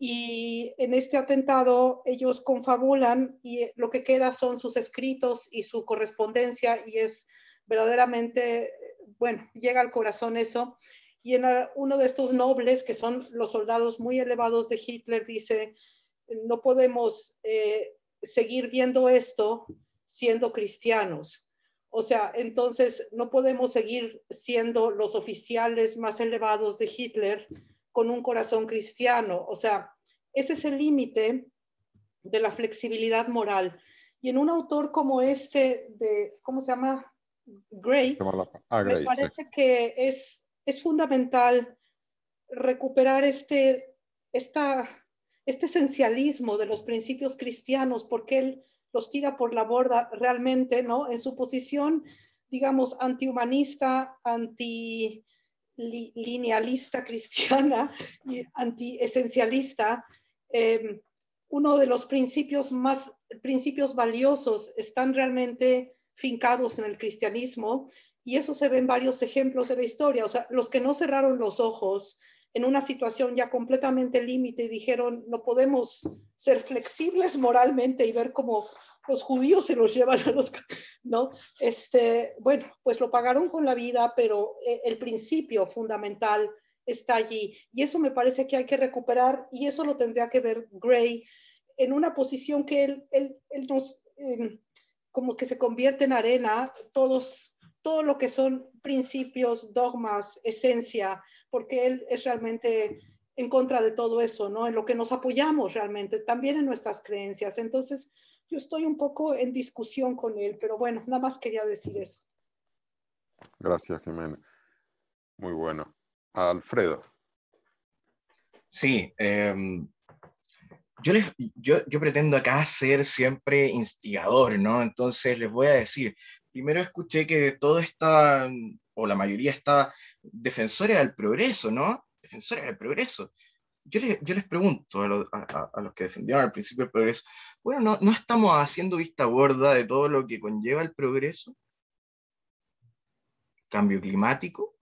Y en este atentado ellos confabulan y lo que queda son sus escritos y su correspondencia, y es verdaderamente, bueno, llega al corazón eso. Y uno de estos nobles, que son los soldados muy elevados de Hitler, dice: no podemos seguir viendo esto siendo cristianos. O sea, entonces no podemos seguir siendo los oficiales más elevados de Hitler con un corazón cristiano. O sea, ese es el límite de la flexibilidad moral. Y en un autor como este, de, ¿cómo se llama? Gray, me parece que es fundamental recuperar este esencialismo de los principios cristianos, porque él los tira por la borda realmente, ¿no? En su posición, digamos, antihumanista, antilinealista cristiana y antiesencialista, uno de los principios valiosos están realmente fincados en el cristianismo, y eso se ve en varios ejemplos de la historia. O sea, los que no cerraron los ojos en una situación ya completamente límite y dijeron, no podemos ser flexibles moralmente y ver cómo los judíos se los llevan a los... ¿no? Bueno, pues lo pagaron con la vida, pero el principio fundamental está allí. Y eso me parece que hay que recuperar, y eso lo tendría que ver Gray en una posición que él nos... como que se convierte en arena todo lo que son principios, dogmas, esencia, porque él es realmente en contra de todo eso, ¿no? En lo que nos apoyamos realmente, también en nuestras creencias. Entonces, yo estoy un poco en discusión con él, pero bueno, nada más quería decir eso. Gracias, Jimena. Muy bueno. Alfredo. Sí, yo pretendo acá ser siempre instigador, ¿no? Entonces les voy a decir, primero escuché que todo está, o la mayoría está defensora del progreso, ¿no? Defensora del progreso. Yo les pregunto a los que defendieron al principio el progreso, bueno, ¿no estamos haciendo vista gorda de todo lo que conlleva el progreso? Cambio climático,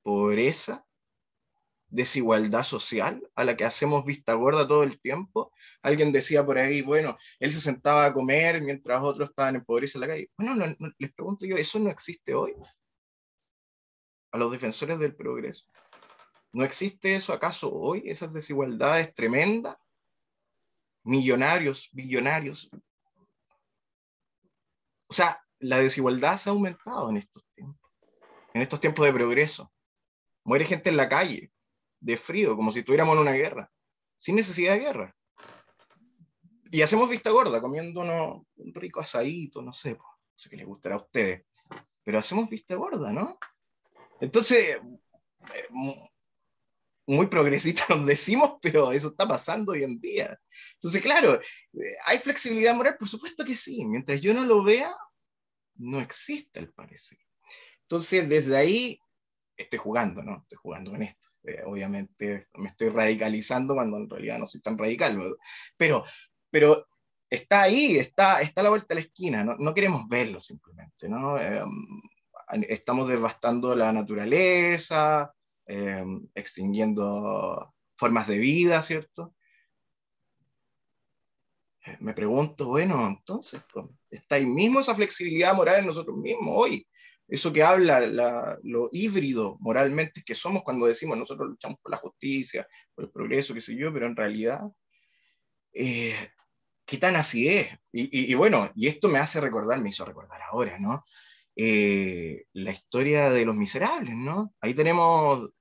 pobreza, desigualdad social a la que hacemos vista gorda todo el tiempo. Alguien decía por ahí, bueno, él se sentaba a comer mientras otros estaban en pobreza en la calle. Bueno, les pregunto yo, ¿eso no existe hoy? A los defensores del progreso. ¿No existe eso acaso hoy? Esas desigualdades tremendas. Millonarios, billonarios. O sea, la desigualdad se ha aumentado en estos tiempos de progreso. Muere gente en la calle, de frío, como si estuviéramos en una guerra, sin necesidad de guerra. Y hacemos vista gorda, comiéndonos un rico asadito, no sé qué les gustará a ustedes, pero hacemos vista gorda, ¿no? Entonces, muy progresistas nos decimos, pero eso está pasando hoy en día. Entonces, claro, ¿hay flexibilidad moral? Por supuesto que sí. Mientras yo no lo vea, no existe al parecer. Entonces, desde ahí, estoy jugando, ¿no? Estoy jugando con esto. Obviamente me estoy radicalizando cuando en realidad no soy tan radical, pero está ahí, está a la vuelta de la esquina, no queremos verlo simplemente, ¿no? Estamos devastando la naturaleza, extinguiendo formas de vida, ¿cierto? Me pregunto, bueno, entonces, ¿está ahí mismo esa flexibilidad moral en nosotros mismos hoy? Eso que habla lo híbrido moralmente que somos cuando decimos nosotros luchamos por la justicia, por el progreso, qué sé yo, pero en realidad, ¿qué tan así es? Y bueno, y esto me hizo recordar ahora, ¿no? La historia de Los Miserables, ¿no? Ahí tenemos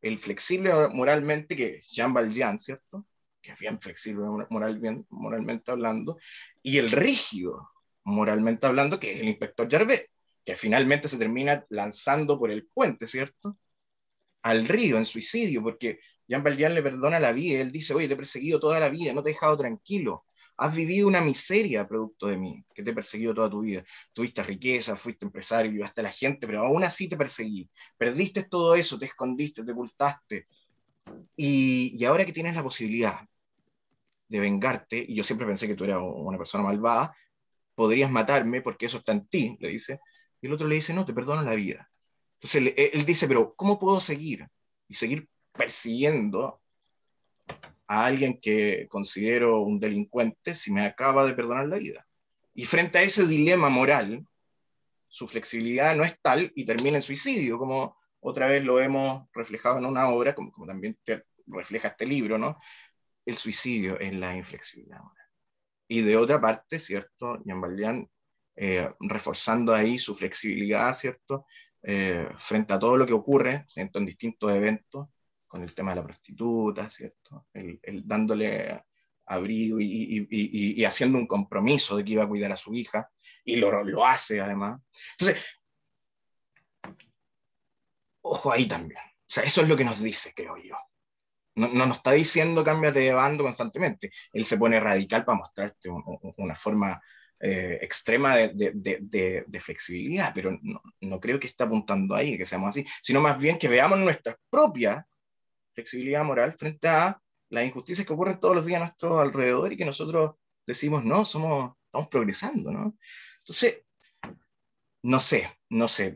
el flexible moralmente, que es Jean Valjean, ¿cierto? Que es bien flexible moralmente hablando, y el rígido moralmente hablando, que es el inspector Javert, que finalmente se termina lanzando por el puente, ¿cierto? Al río, en suicidio, porque Jean Valjean le perdona la vida, él dice, oye, te he perseguido toda la vida, no te he dejado tranquilo, has vivido una miseria producto de mí, que te he perseguido toda tu vida, tuviste riqueza, fuiste empresario, ayudaste a la gente, pero aún así te perseguí, perdiste todo eso, te escondiste, te ocultaste, y ahora que tienes la posibilidad de vengarte, y yo siempre pensé que tú eras una persona malvada, podrías matarme porque eso está en ti, le dice, y el otro le dice, no, te perdono la vida. Entonces él dice, pero ¿cómo puedo seguir? Y seguir persiguiendo a alguien que considero un delincuente si me acaba de perdonar la vida. Y frente a ese dilema moral, su flexibilidad no es tal y termina en suicidio, como otra vez lo hemos reflejado en una obra, como también refleja este libro, ¿no? El suicidio es la inflexibilidad moral. Y de otra parte, ¿cierto? Jean Valjean reforzando ahí su flexibilidad, ¿cierto? Frente a todo lo que ocurre, ¿cierto? En distintos eventos, con el tema de la prostituta, ¿cierto? El dándole abrigo y haciendo un compromiso de que iba a cuidar a su hija, y lo hace además. Entonces, ojo ahí también. O sea, eso es lo que nos dice, creo yo. No nos está diciendo cámbiate de bando constantemente. Él se pone radical para mostrarte una forma extrema de flexibilidad, pero no creo que esté apuntando ahí, que seamos así, sino más bien que veamos nuestra propia flexibilidad moral frente a las injusticias que ocurren todos los días a nuestro alrededor y que nosotros decimos, no, estamos progresando, ¿no? Entonces, no sé.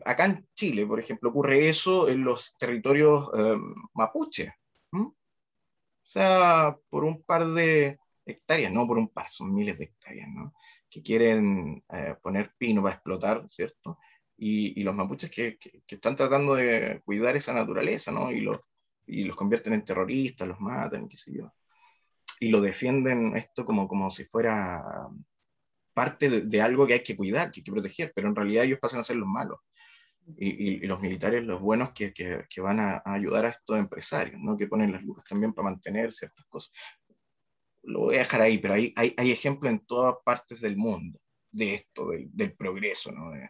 Acá en Chile, por ejemplo, ocurre eso en los territorios mapuche. ¿Mm? O sea, por un par de hectáreas, no por un par, son miles de hectáreas, ¿no? Que quieren poner pino para explotar, ¿cierto? Y los mapuches que están tratando de cuidar esa naturaleza, ¿no? Y los convierten en terroristas, los matan, qué sé yo. Y lo defienden esto como si fuera parte de algo que hay que cuidar, que hay que proteger, pero en realidad ellos pasan a ser los malos. Y los militares, los buenos que van a ayudar a estos empresarios, ¿no? Que ponen las lucas también para mantener ciertas cosas. Lo voy a dejar ahí, pero hay ejemplos en todas partes del mundo de esto, del progreso, ¿no? De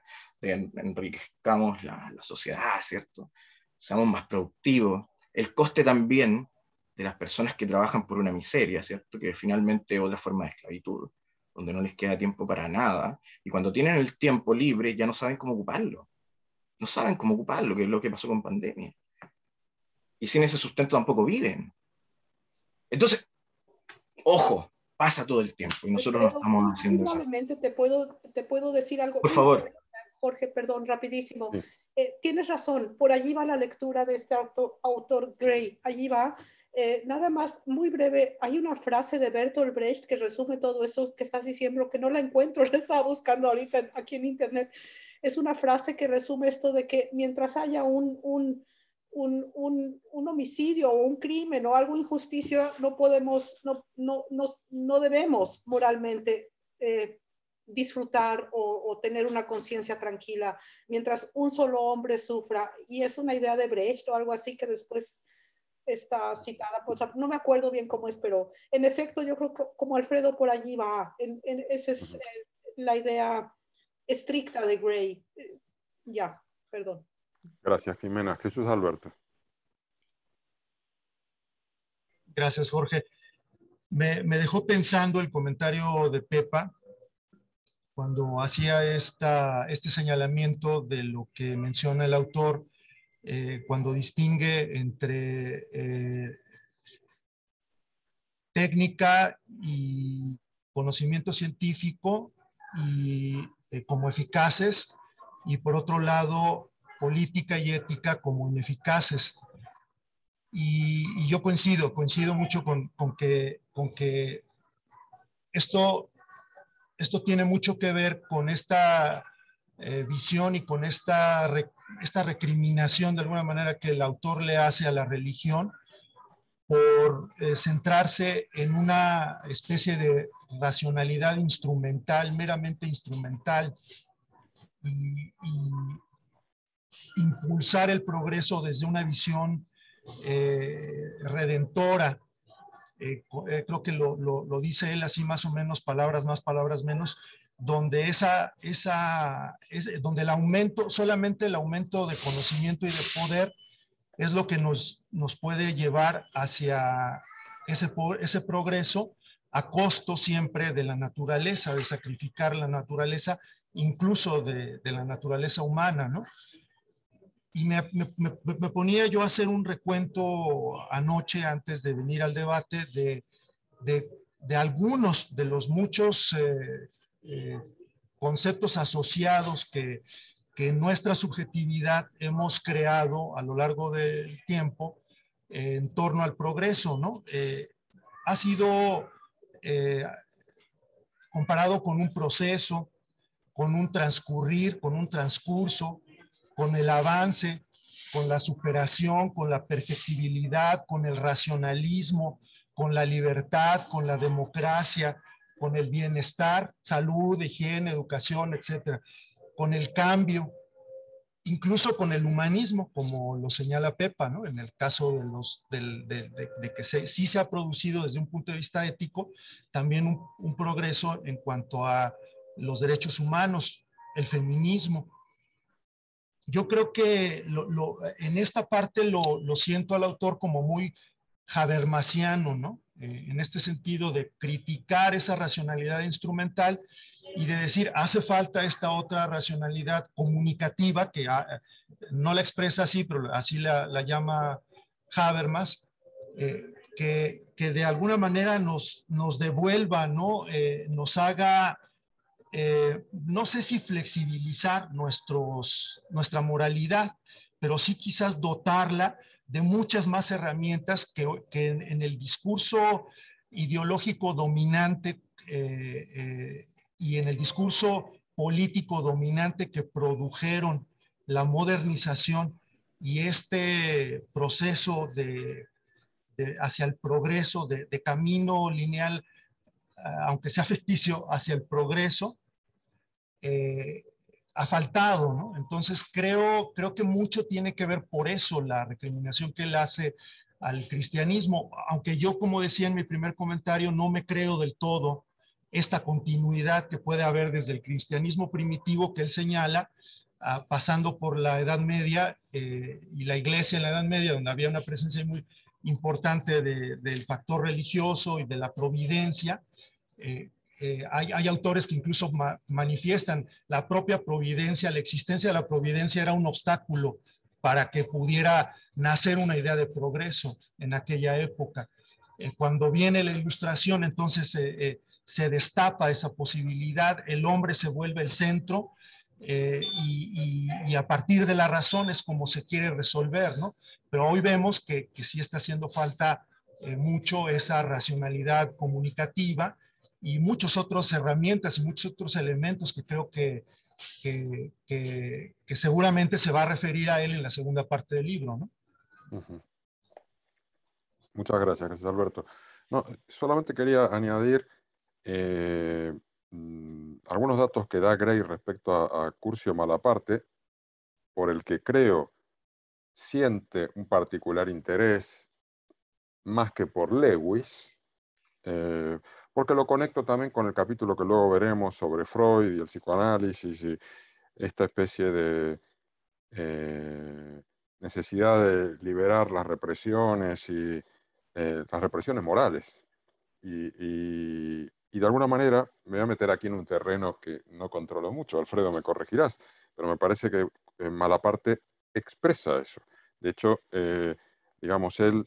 enriquezcamos la sociedad, ¿cierto? Seamos más productivos. El coste también de las personas que trabajan por una miseria, ¿cierto? Que finalmente es otra forma de esclavitud, donde no les queda tiempo para nada, y cuando tienen el tiempo libre ya no saben cómo ocuparlo. No saben cómo ocuparlo, que es lo que pasó con pandemia. Y sin ese sustento tampoco viven. Entonces, ojo, pasa todo el tiempo y nosotros no estamos haciendo eso. Probablemente te puedo decir algo. Por favor. Jorge, perdón, rapidísimo. Sí. Tienes razón, por allí va la lectura de este autor Gray, allí va. Nada más, muy breve, hay una frase de Bertolt Brecht que resume todo eso que estás diciendo, que no la encuentro, la estaba buscando ahorita aquí en internet. Es una frase que resume esto de que mientras haya un homicidio o un crimen o algo injusticia, no debemos moralmente disfrutar o tener una conciencia tranquila mientras un solo hombre sufra. Y es una idea de Brecht o algo así que después está citada, no me acuerdo bien cómo es, pero en efecto yo creo que como Alfredo por allí va, esa es la idea estricta de Gray. Ya, perdón. Gracias, Jimena. Jesús Alberto. Gracias, Jorge. Me dejó pensando el comentario de Pepa cuando hacía este señalamiento de lo que menciona el autor, cuando distingue entre técnica y conocimiento científico y como eficaces, y por otro lado política y ética como ineficaces. Y yo coincido mucho con que esto tiene mucho que ver con esta visión y con esta recriminación de alguna manera que el autor le hace a la religión por centrarse en una especie de racionalidad instrumental, meramente instrumental, y impulsar el progreso desde una visión redentora. Creo que lo dice él así más o menos, palabras más, palabras menos, donde donde el aumento, solamente el aumento de conocimiento y de poder es lo que nos puede llevar hacia ese progreso a costo siempre de la naturaleza, de sacrificar la naturaleza, incluso de la naturaleza humana, ¿no? Y me ponía yo a hacer un recuento anoche antes de venir al debate de algunos de los muchos conceptos asociados que en nuestra subjetividad hemos creado a lo largo del tiempo en torno al progreso, ¿no? Ha sido comparado con un proceso, con un transcurrir, con un transcurso, con el avance, con la superación, con la perfectibilidad, con el racionalismo, con la libertad, con la democracia, con el bienestar, salud, higiene, educación, etcétera, con el cambio, incluso con el humanismo, como lo señala Pepa, ¿no? En el caso de que sí se ha producido desde un punto de vista ético, también un progreso en cuanto a los derechos humanos, el feminismo. Yo creo que en esta parte lo siento al autor como muy habermasiano, ¿no? En este sentido de criticar esa racionalidad instrumental y de decir, hace falta esta otra racionalidad comunicativa, que no la expresa así, pero así la llama Habermas, que de alguna manera nos devuelva, ¿no? Nos haga, no sé si flexibilizar nuestra moralidad, pero sí quizás dotarla de muchas más herramientas que en el discurso ideológico dominante y en el discurso político dominante que produjeron la modernización y este proceso hacia el progreso, de camino lineal, aunque sea ficticio, hacia el progreso, ha faltado, ¿no? Entonces creo que mucho tiene que ver por eso la recriminación que él hace al cristianismo, aunque yo, como decía en mi primer comentario, no me creo del todo esta continuidad que puede haber desde el cristianismo primitivo que él señala, pasando por la Edad Media y la Iglesia en la Edad Media, donde había una presencia muy importante del factor religioso y de la providencia. Hay autores que incluso manifiestan la propia providencia, la existencia de la providencia era un obstáculo para que pudiera nacer una idea de progreso en aquella época. Cuando viene la Ilustración, entonces se destapa esa posibilidad, el hombre se vuelve el centro y a partir de la razón es como se quiere resolver, ¿no? Pero hoy vemos que sí está haciendo falta mucho esa racionalidad comunicativa y muchas otras herramientas y muchos otros elementos que creo que seguramente se va a referir a él en la segunda parte del libro, ¿no? Uh-huh. Muchas gracias, Jesús Alberto. No, solamente quería añadir algunos datos que da Gray respecto a Curcio Malaparte, por el que creo siente un particular interés más que por Lewis, porque lo conecto también con el capítulo que luego veremos sobre Freud y el psicoanálisis y esta especie de necesidad de liberar las represiones y las represiones morales. Y de alguna manera me voy a meter aquí en un terreno que no controlo mucho, Alfredo, me corregirás, pero me parece que Malaparte expresa eso. De hecho, digamos, él,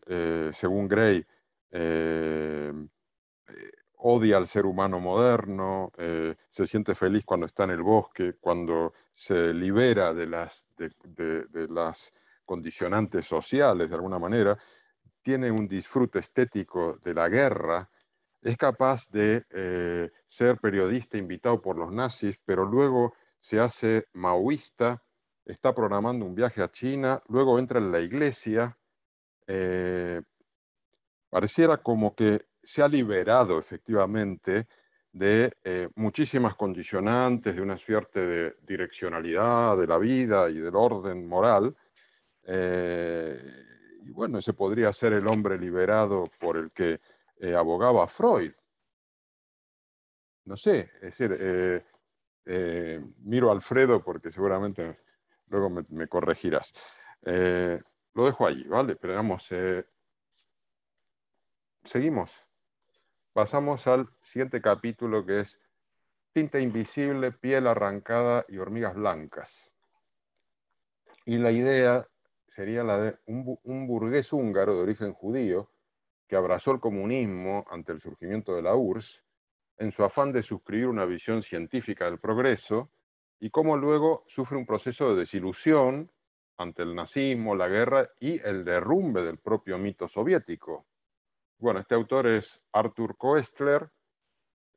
según Gray, odia al ser humano moderno, se siente feliz cuando está en el bosque, cuando se libera de las condicionantes sociales de alguna manera, tiene un disfrute estético de la guerra, es capaz de ser periodista invitado por los nazis, pero luego se hace maoísta, está programando un viaje a China, luego entra en la iglesia, pareciera como que se ha liberado efectivamente de muchísimas condicionantes, de una suerte de direccionalidad de la vida y del orden moral. Y bueno, ese podría ser el hombre liberado por el que abogaba Freud. No sé, es decir, miro a Alfredo porque seguramente luego me corregirás. Lo dejo ahí, ¿vale? Pero vamos, seguimos. Pasamos al siguiente capítulo que es Tinta invisible, piel arrancada y hormigas blancas. Y la idea sería la de un burgués húngaro de origen judío que abrazó el comunismo ante el surgimiento de la URSS en su afán de suscribir una visión científica del progreso y cómo luego sufre un proceso de desilusión ante el nazismo, la guerra y el derrumbe del propio mito soviético. Bueno, este autor es Arthur Koestler,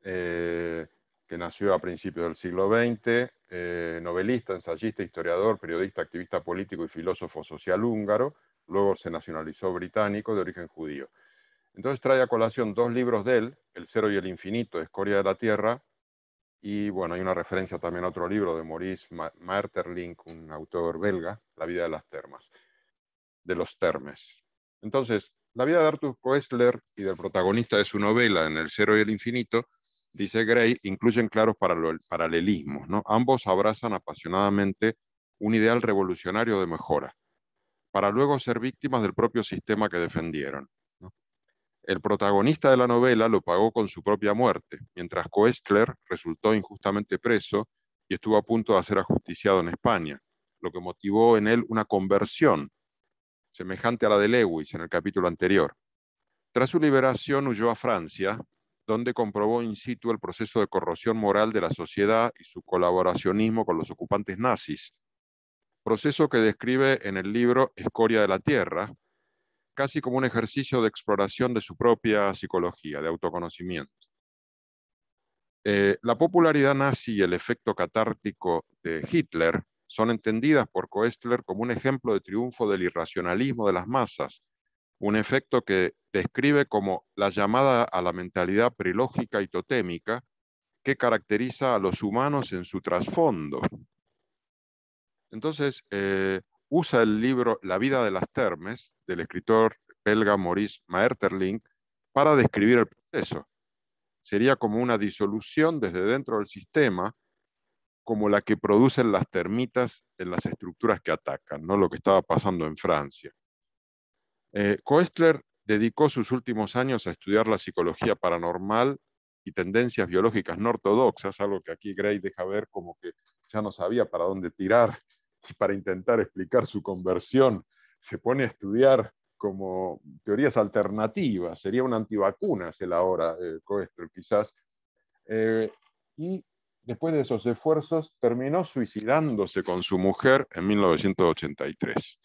que nació a principios del siglo XX, novelista, ensayista, historiador, periodista, activista político y filósofo social húngaro, luego se nacionalizó británico de origen judío. Entonces trae a colación dos libros de él, El cero y el infinito, Escoria de la Tierra, y bueno, hay una referencia también a otro libro de Maurice Maeterlinck, un autor belga, La vida de las termas, de los termes. Entonces, la vida de Arthur Koestler y del protagonista de su novela, En el cero y el infinito, dice Gray, incluyen claros paralelismos, ¿no? Ambos abrazan apasionadamente un ideal revolucionario de mejora, para luego ser víctimas del propio sistema que defendieron, ¿no? El protagonista de la novela lo pagó con su propia muerte, mientras Koestler resultó injustamente preso y estuvo a punto de ser ajusticiado en España, lo que motivó en él una conversión semejante a la de Lewis en el capítulo anterior. Tras su liberación huyó a Francia, donde comprobó in situ el proceso de corrosión moral de la sociedad y su colaboracionismo con los ocupantes nazis, proceso que describe en el libro Escoria de la Tierra, casi como un ejercicio de exploración de su propia psicología, de autoconocimiento. La popularidad nazi y el efecto catártico de Hitler son entendidas por Koestler como un ejemplo de triunfo del irracionalismo de las masas, un efecto que describe como la llamada a la mentalidad prilógica y totémica que caracteriza a los humanos en su trasfondo. Entonces, usa el libro La vida de las termes, del escritor belga Maurice Maeterlinck, para describir el proceso. Sería como una disolución desde dentro del sistema, como la que producen las termitas en las estructuras que atacan, ¿no? Lo que estaba pasando en Francia. Koestler dedicó sus últimos años a estudiar la psicología paranormal y tendencias biológicas no ortodoxas, algo que aquí Gray deja ver como que ya no sabía para dónde tirar, y para intentar explicar su conversión se pone a estudiar como teorías alternativas, sería una antivacunas él ahora, Koestler quizás, y después de esos esfuerzos terminó suicidándose con su mujer en 1983.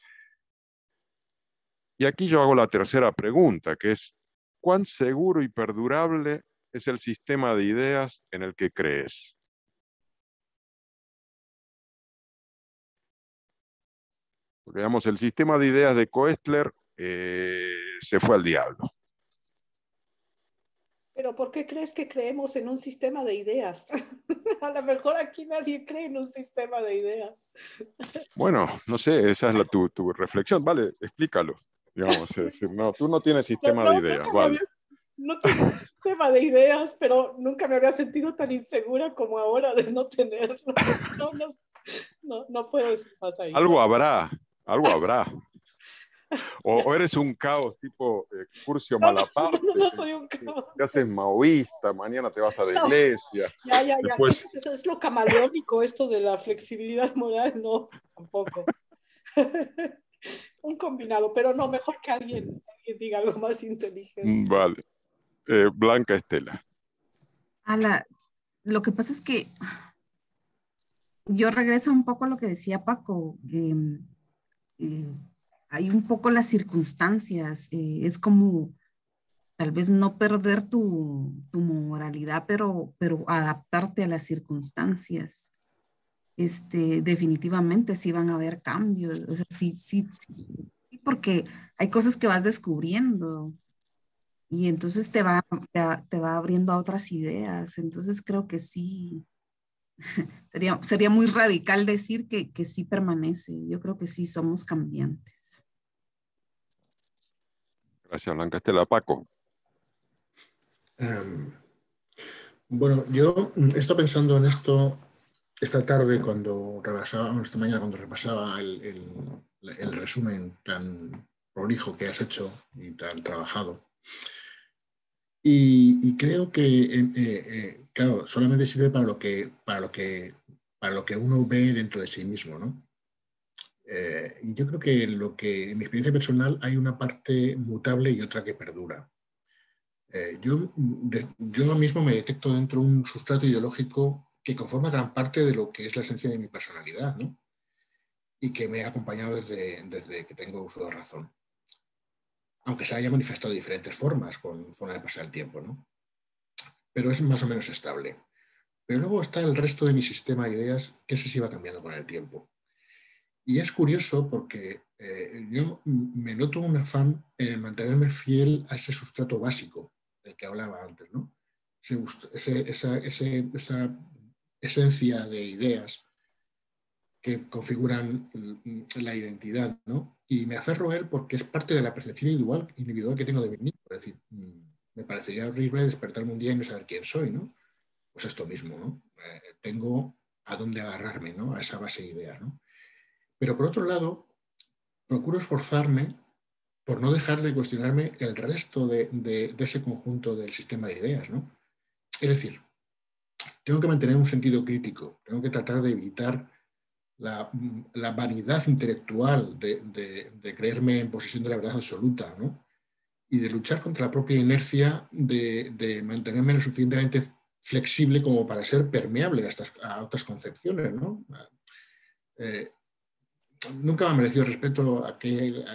Y aquí yo hago la tercera pregunta, que es, ¿cuán seguro y perdurable es el sistema de ideas en el que crees? Porque, digamos, el sistema de ideas de Koestler se fue al diablo. Pero ¿por qué crees que creemos en un sistema de ideas? A lo mejor aquí nadie cree en un sistema de ideas. Bueno, no sé, esa es tu reflexión. Vale, explícalo. Digamos, no, tú no tienes sistema de ideas, vale. No tengo un sistema de ideas, pero nunca me había sentido tan insegura como ahora de no tenerlo. No puedo decir más ahí. Algo habrá, algo habrá. O eres un caos tipo Curcio Malaparte. No soy un caos. Te haces maoísta, mañana te vas a la iglesia. Ya. Después... Eso es lo camaleónico, esto de la flexibilidad moral, no, tampoco. Un combinado, pero no, mejor que alguien diga algo más inteligente. Vale. Blanca Estela. Lo que pasa es que yo regreso un poco a lo que decía Paco. Hay un poco las circunstancias. Es como tal vez no perder tu moralidad, pero adaptarte a las circunstancias. Definitivamente sí van a haber cambios. O sea, sí, porque hay cosas que vas descubriendo. Y entonces te va abriendo a otras ideas. Entonces creo que sí, sería muy radical decir que sí permanece. Yo creo que sí somos cambiantes. Gracias, Blanca Estela. Paco. Bueno, yo he estado pensando en esto esta tarde esta mañana cuando repasaba el resumen tan prolijo que has hecho y tan trabajado. Y creo que, claro, solamente sirve para lo que uno ve dentro de sí mismo, ¿no? Y yo creo que en mi experiencia personal hay una parte mutable y otra que perdura. Yo mismo me detecto dentro de un sustrato ideológico que conforma gran parte de lo que es la esencia de mi personalidad, ¿no? Y que me ha acompañado desde que tengo uso de razón. Aunque se haya manifestado de diferentes formas con forma de pasar el tiempo, ¿no? Pero es más o menos estable. Pero luego está el resto de mi sistema de ideas que se va cambiando con el tiempo. Y es curioso porque yo me noto un afán en mantenerme fiel a ese sustrato básico del que hablaba antes, ¿no? Esa esencia de ideas que configuran la identidad, ¿no? Y me aferro a él porque es parte de la percepción individual que tengo de mí mismo. Es decir, me parecería horrible despertarme un día y no saber quién soy, ¿no? Pues esto mismo, ¿no? Tengo a dónde agarrarme, ¿no? A esa base de ideas, ¿no? Pero por otro lado, procuro esforzarme por no dejar de cuestionarme el resto de ese conjunto del sistema de ideas, ¿no? Es decir, tengo que mantener un sentido crítico, tengo que tratar de evitar la vanidad intelectual de creerme en posesión de la verdad absoluta, ¿no? Y de luchar contra la propia inercia de mantenerme lo suficientemente flexible como para ser permeable a otras concepciones, ¿no? Nunca me ha merecido respeto a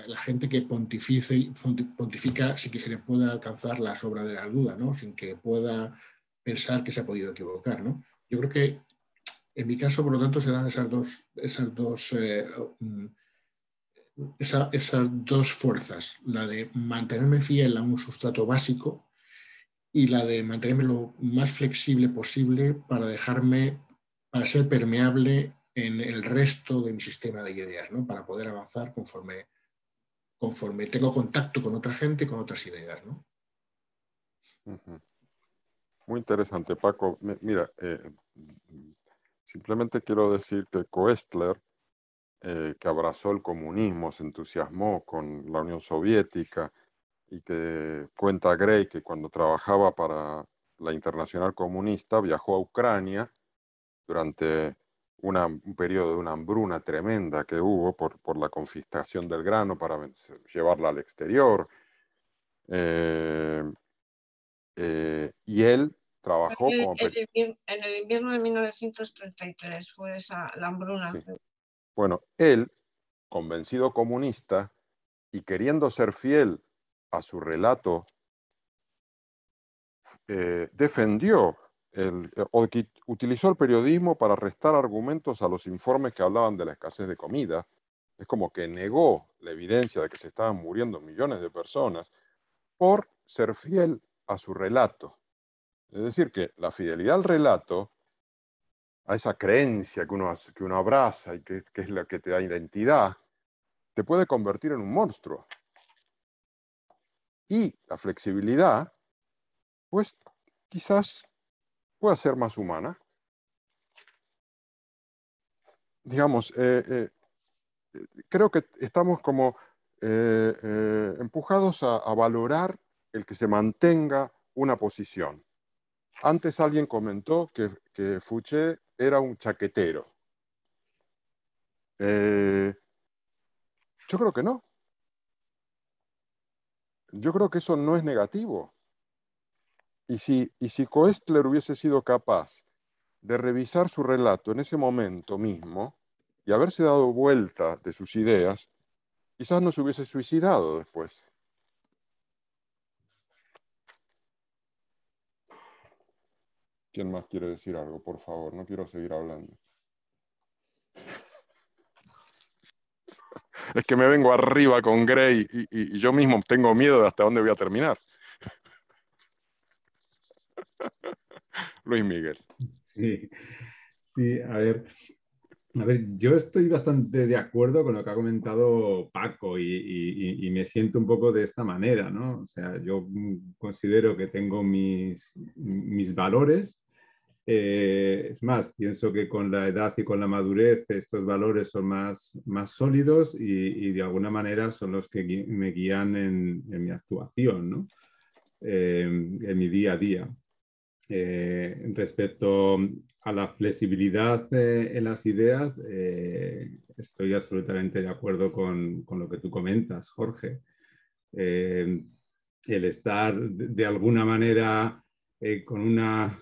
la gente que pontifica sin que se le pueda alcanzar la sombra de la duda, ¿no? Sin que pueda pensar que se ha podido equivocar, ¿no? Yo creo que en mi caso, por lo tanto, se dan esas dos fuerzas, la de mantenerme fiel a un sustrato básico y la de mantenerme lo más flexible posible para ser permeable en el resto de mi sistema de ideas, ¿no? Para poder avanzar conforme tengo contacto con otra gente y con otras ideas, ¿no? Muy interesante, Paco. Mira, simplemente quiero decir que Koestler, que abrazó el comunismo, se entusiasmó con la Unión Soviética, y que cuenta Gray que cuando trabajaba para la Internacional Comunista viajó a Ucrania durante un periodo de una hambruna tremenda que hubo por la confiscación del grano para llevarla al exterior. Y él trabajó como... En el invierno de 1933 fue la hambruna. Sí. Bueno, él, convencido comunista y queriendo ser fiel a su relato, defendió utilizó el periodismo para restar argumentos a los informes que hablaban de la escasez de comida. Es como que negó la evidencia de que se estaban muriendo millones de personas por ser fiel a su relato. Es decir, que la fidelidad al relato, a esa creencia que uno abraza y que es la que te da identidad, te puede convertir en un monstruo. Y la flexibilidad, pues quizás pueda ser más humana. Digamos, creo que estamos como empujados a valorar el que se mantenga una posición. Antes alguien comentó que Fouché era un chaquetero. Yo creo que no. Yo creo que eso no es negativo. Y si Koestler hubiese sido capaz de revisar su relato en ese momento mismo y haberse dado vuelta de sus ideas, quizás no se hubiese suicidado después. ¿Quién más quiere decir algo? Por favor, no quiero seguir hablando. Es que me vengo arriba con Gray y yo mismo tengo miedo de hasta dónde voy a terminar. Luis Miguel. Sí, a ver, yo estoy bastante de acuerdo con lo que ha comentado Paco y me siento un poco de esta manera, ¿no? O sea, yo considero que tengo mis valores. Es más, pienso que con la edad y con la madurez estos valores son más sólidos y de alguna manera son los que me guían en mi actuación, ¿no? En mi día a día. Respecto a la flexibilidad en las ideas, estoy absolutamente de acuerdo con lo que tú comentas, Jorge. El estar de alguna manera con una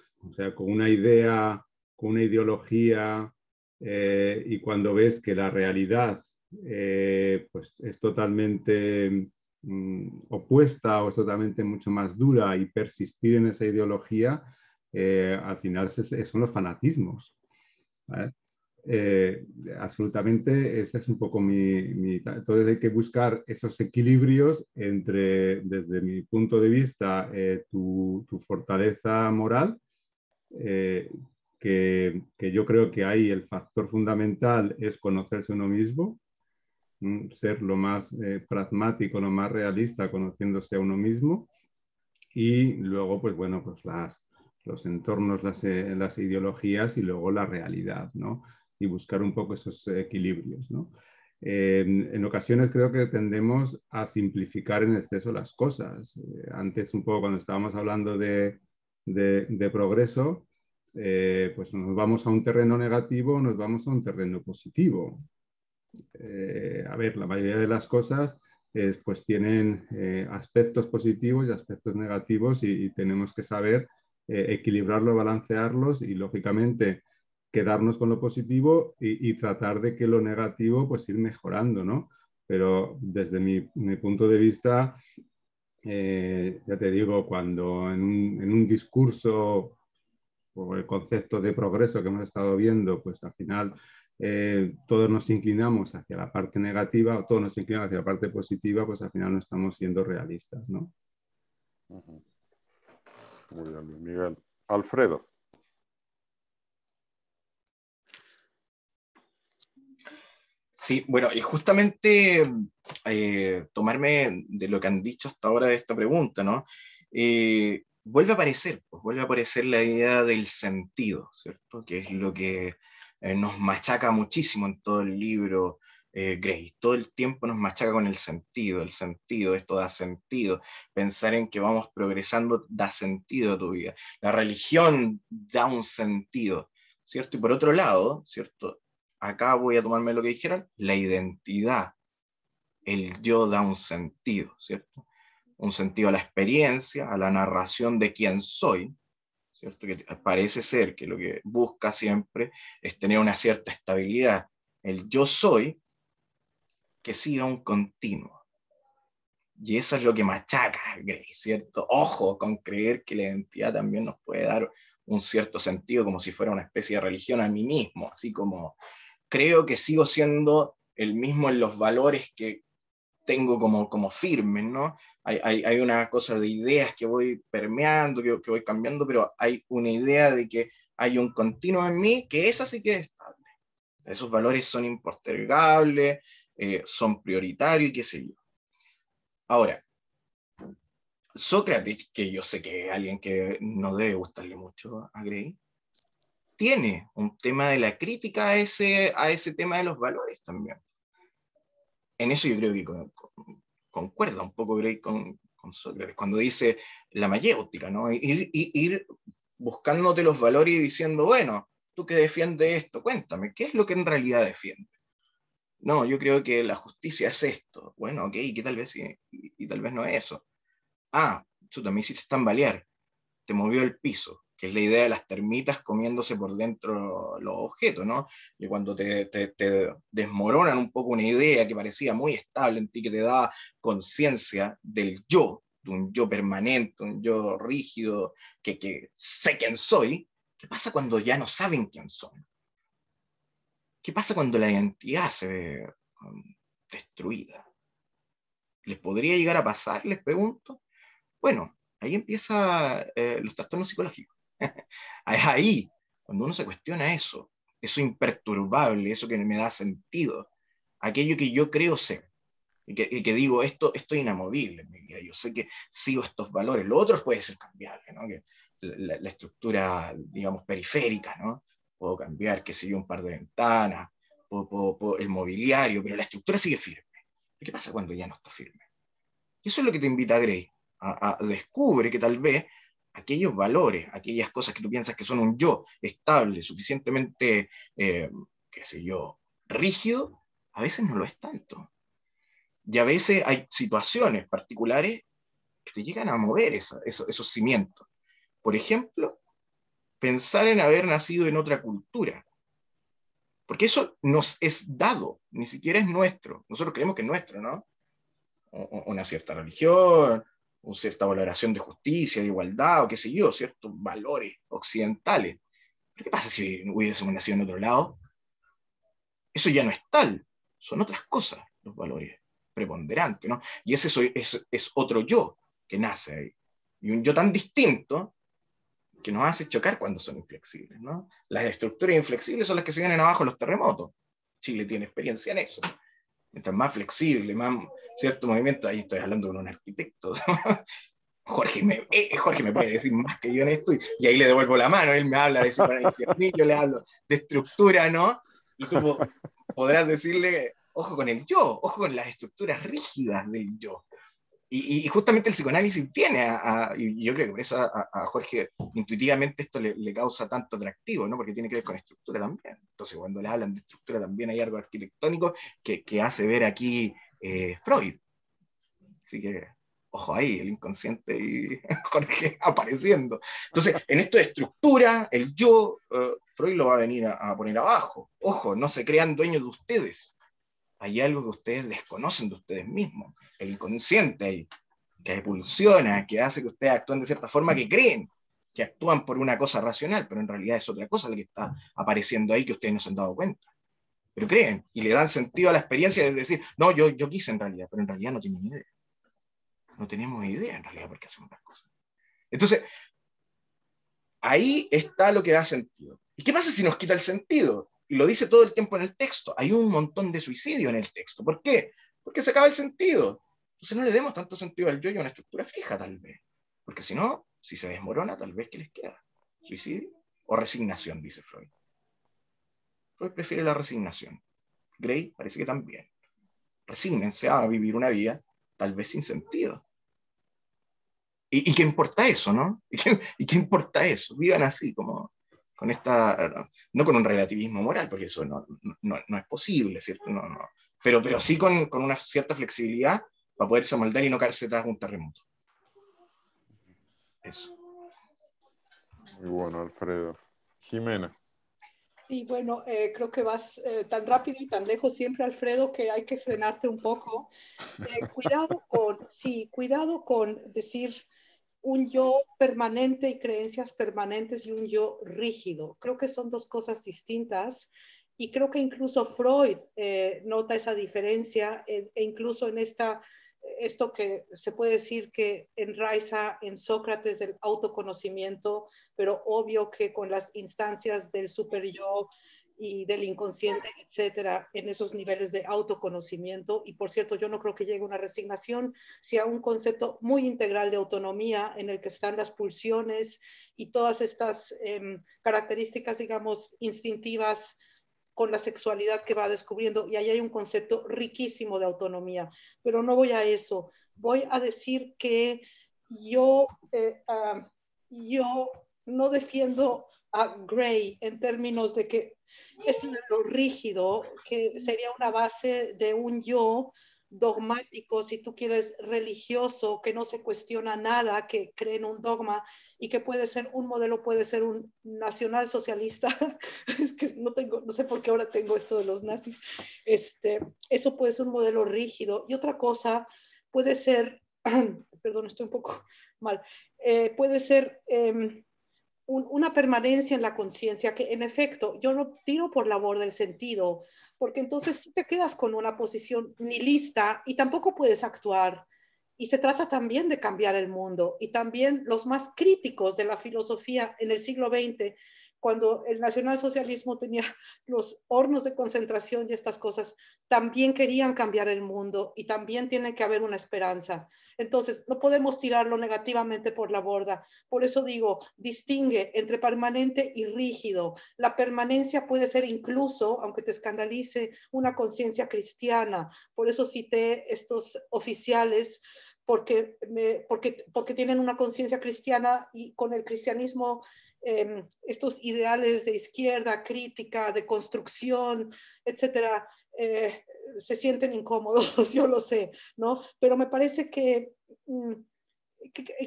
idea, con una ideología, y cuando ves que la realidad pues es totalmente opuesta o es totalmente mucho más dura y persistir en esa ideología, al final son los fanatismos, ¿vale? Absolutamente, ese es un poco entonces hay que buscar esos equilibrios entre, desde mi punto de vista, tu fortaleza moral, que yo creo que ahí el factor fundamental es conocerse uno mismo, ser lo más pragmático, lo más realista, conociéndose a uno mismo, y luego, pues bueno, pues los entornos, las ideologías y luego la realidad, ¿no? Y buscar un poco esos equilibrios, ¿no? En ocasiones creo que tendemos a simplificar en exceso las cosas. Antes, un poco cuando estábamos hablando de progreso, pues nos vamos a un terreno negativo, nos vamos a un terreno positivo. A ver, la mayoría de las cosas pues tienen aspectos positivos y aspectos negativos y tenemos que saber equilibrarlo, balancearlos y lógicamente quedarnos con lo positivo y tratar de que lo negativo pues ir mejorando, ¿no? Pero desde mi punto de vista, ya te digo, cuando en un discurso o el concepto de progreso que hemos estado viendo, pues al final todos nos inclinamos hacia la parte negativa o todos nos inclinamos hacia la parte positiva, pues al final no estamos siendo realistas, ¿no? Muy bien, Miguel. Alfredo. Sí, bueno, y justamente tomarme de lo que han dicho hasta ahora de esta pregunta, ¿no? Vuelve a aparecer la idea del sentido, ¿cierto? Que es lo que nos machaca muchísimo en todo el libro Gray. Todo el tiempo nos machaca con el sentido, esto da sentido. Pensar en que vamos progresando da sentido a tu vida. La religión da un sentido, ¿cierto? Y por otro lado, ¿cierto? Acá voy a tomarme lo que dijeron, la identidad, el yo da un sentido, ¿cierto? Un sentido a la experiencia, a la narración de quién soy, ¿cierto? Que parece ser que lo que busca siempre es tener una cierta estabilidad. El yo soy, que siga un continuo. Y eso es lo que machaca Gray, ¿cierto? Ojo con creer que la identidad también nos puede dar un cierto sentido, como si fuera una especie de religión a mí mismo, así como creo que sigo siendo el mismo en los valores que tengo como firmes, ¿no? Hay una cosa de ideas que voy permeando, que voy cambiando, pero hay una idea de que hay un continuo en mí que esa sí que es estable. Esos valores son impostergables, son prioritarios y qué sé yo. Ahora, Sócrates, que yo sé que es alguien que no debe gustarle mucho a Gray, tiene un tema de la crítica a ese tema de los valores también. En eso yo creo que concuerda un poco Gray con Sócrates, cuando dice la mayéutica, ¿no? Ir buscándote los valores y diciendo, bueno, tú que defiendes esto, cuéntame, ¿qué es lo que en realidad defiendes? No, yo creo que la justicia es esto. Bueno, ok, que tal vez sí, y tal vez no es eso. Ah, tú también hiciste tambalear, te movió el piso, que es la idea de las termitas comiéndose por dentro los objetos, ¿no? Y cuando te desmoronan un poco una idea que parecía muy estable en ti, que te da conciencia del yo, de un yo permanente, un yo rígido, que sé quién soy, ¿qué pasa cuando ya no saben quién son? ¿Qué pasa cuando la identidad se ve destruida? ¿Les podría llegar a pasar? Les pregunto. Bueno, ahí empiezan los trastornos psicológicos. Es ahí, cuando uno se cuestiona eso imperturbable, eso que me da sentido, aquello que yo creo ser, y que digo, esto es inamovible en mi vida, yo sé que sigo estos valores, lo otro puede ser cambiable, ¿no? Que la estructura, digamos, periférica, ¿no? Puedo cambiar, qué sé yo, un par de ventanas, el mobiliario, pero la estructura sigue firme. ¿Qué pasa cuando ya no está firme? Y eso es lo que te invita a Gray, a descubre que tal vez aquellos valores, aquellas cosas que tú piensas que son un yo estable, suficientemente, qué sé yo, rígido, a veces no lo es tanto. Y a veces hay situaciones particulares que te llegan a mover esos cimientos. Por ejemplo, pensar en haber nacido en otra cultura. Porque eso nos es dado, ni siquiera es nuestro. Nosotros creemos que es nuestro, ¿no? Una cierta religión, una cierta valoración de justicia, de igualdad, o qué sé yo, ciertos valores occidentales. ¿Pero qué pasa si hubiésemos nacido en otro lado? eso ya no es tal, son otras cosas los valores preponderantes, ¿no? Y ese es otro yo que nace ahí. Y un yo tan distinto que nos hace chocar cuando son inflexibles, ¿no? Las estructuras inflexibles son las que se vienen abajo en los terremotos. Chile tiene experiencia en eso. Mientras más flexible, más cierto movimiento, ahí estoy hablando con un arquitecto. Jorge me puede decir más que yo en esto, y ahí le devuelvo la mano, él me habla de psicoanálisis, yo le hablo de estructura, ¿no? Y tú podrás decirle, ojo con el yo, ojo con las estructuras rígidas del yo. Y justamente el psicoanálisis viene y yo creo que por eso a Jorge intuitivamente esto le causa tanto atractivo, ¿no? Porque tiene que ver con estructura también. Entonces cuando le hablan de estructura también hay algo arquitectónico que hace ver aquí Freud. Así que ojo ahí, el inconsciente y Jorge apareciendo. Entonces, en esto de estructura, el yo, Freud lo va a venir a poner abajo. Ojo, no se crean dueños de ustedes. Hay algo que ustedes desconocen de ustedes mismos, el inconsciente ahí, que evoluciona, que hace que ustedes actúen de cierta forma que creen, que actúan por una cosa racional, pero en realidad es otra cosa la que está apareciendo ahí que ustedes no se han dado cuenta. Pero creen, y le dan sentido a la experiencia de decir, no, yo quise en realidad, pero en realidad no tienen idea. No tenemos idea en realidad por qué hacemos las cosas. Entonces, ahí está lo que da sentido. ¿Y qué pasa si nos quita el sentido? Y lo dice todo el tiempo en el texto. Hay un montón de suicidio en el texto. ¿Por qué? Porque se acaba el sentido. Entonces no le demos tanto sentido al yo y a una estructura fija, tal vez. Porque si no, si se desmorona, tal vez, ¿qué les queda? ¿Suicidio o resignación? Dice Freud. Freud prefiere la resignación. Gray parece que también. Resígnense a vivir una vida tal vez sin sentido. ¿Y qué importa eso, no? ¿Y qué importa eso? Vivan así, como con esta, no con un relativismo moral, porque eso no es posible, ¿cierto? No. Pero sí con una cierta flexibilidad para poderse amoldar y no caerse tras un terremoto. Eso. Muy bueno, Alfredo. Jimena. Y bueno, creo que vas tan rápido y tan lejos siempre, Alfredo, que hay que frenarte un poco. Cuidado con decir un yo permanente y creencias permanentes y un yo rígido. Creo que son dos cosas distintas y creo que incluso Freud nota esa diferencia e incluso en esto que se puede decir que enraiza en Sócrates del autoconocimiento, pero obvio que con las instancias del superyo y del inconsciente, etcétera, en esos niveles de autoconocimiento. Y por cierto, yo no creo que llegue a una resignación, sino a un concepto muy integral de autonomía en el que están las pulsiones y todas estas características, digamos, instintivas con la sexualidad que va descubriendo. Y ahí hay un concepto riquísimo de autonomía. Pero no voy a eso. Voy a decir que yo no defiendo a Gray en términos de que esto de lo rígido, que sería una base de un yo dogmático, si tú quieres, religioso, que no se cuestiona nada, que cree en un dogma y que puede ser un modelo, puede ser un nacionalsocialista. Es que no sé por qué ahora tengo esto de los nazis. Eso puede ser un modelo rígido. Y otra cosa puede ser, perdón, estoy un poco mal, puede ser una permanencia en la conciencia que en efecto yo no tiro por la borda del sentido, porque entonces sí te quedas con una posición nihilista y tampoco puedes actuar. Y se trata también de cambiar el mundo. Y también los más críticos de la filosofía en el siglo XX, cuando el nacionalsocialismo tenía los hornos de concentración y estas cosas, también querían cambiar el mundo y también tiene que haber una esperanza. Entonces, no podemos tirarlo negativamente por la borda. Por eso digo, distingue entre permanente y rígido. La permanencia puede ser incluso, aunque te escandalice, una conciencia cristiana. Por eso cité estos oficiales, porque tienen una conciencia cristiana y con el cristianismo estos ideales de izquierda, crítica, de construcción, etcétera, se sienten incómodos, yo lo sé, ¿no? Pero me parece que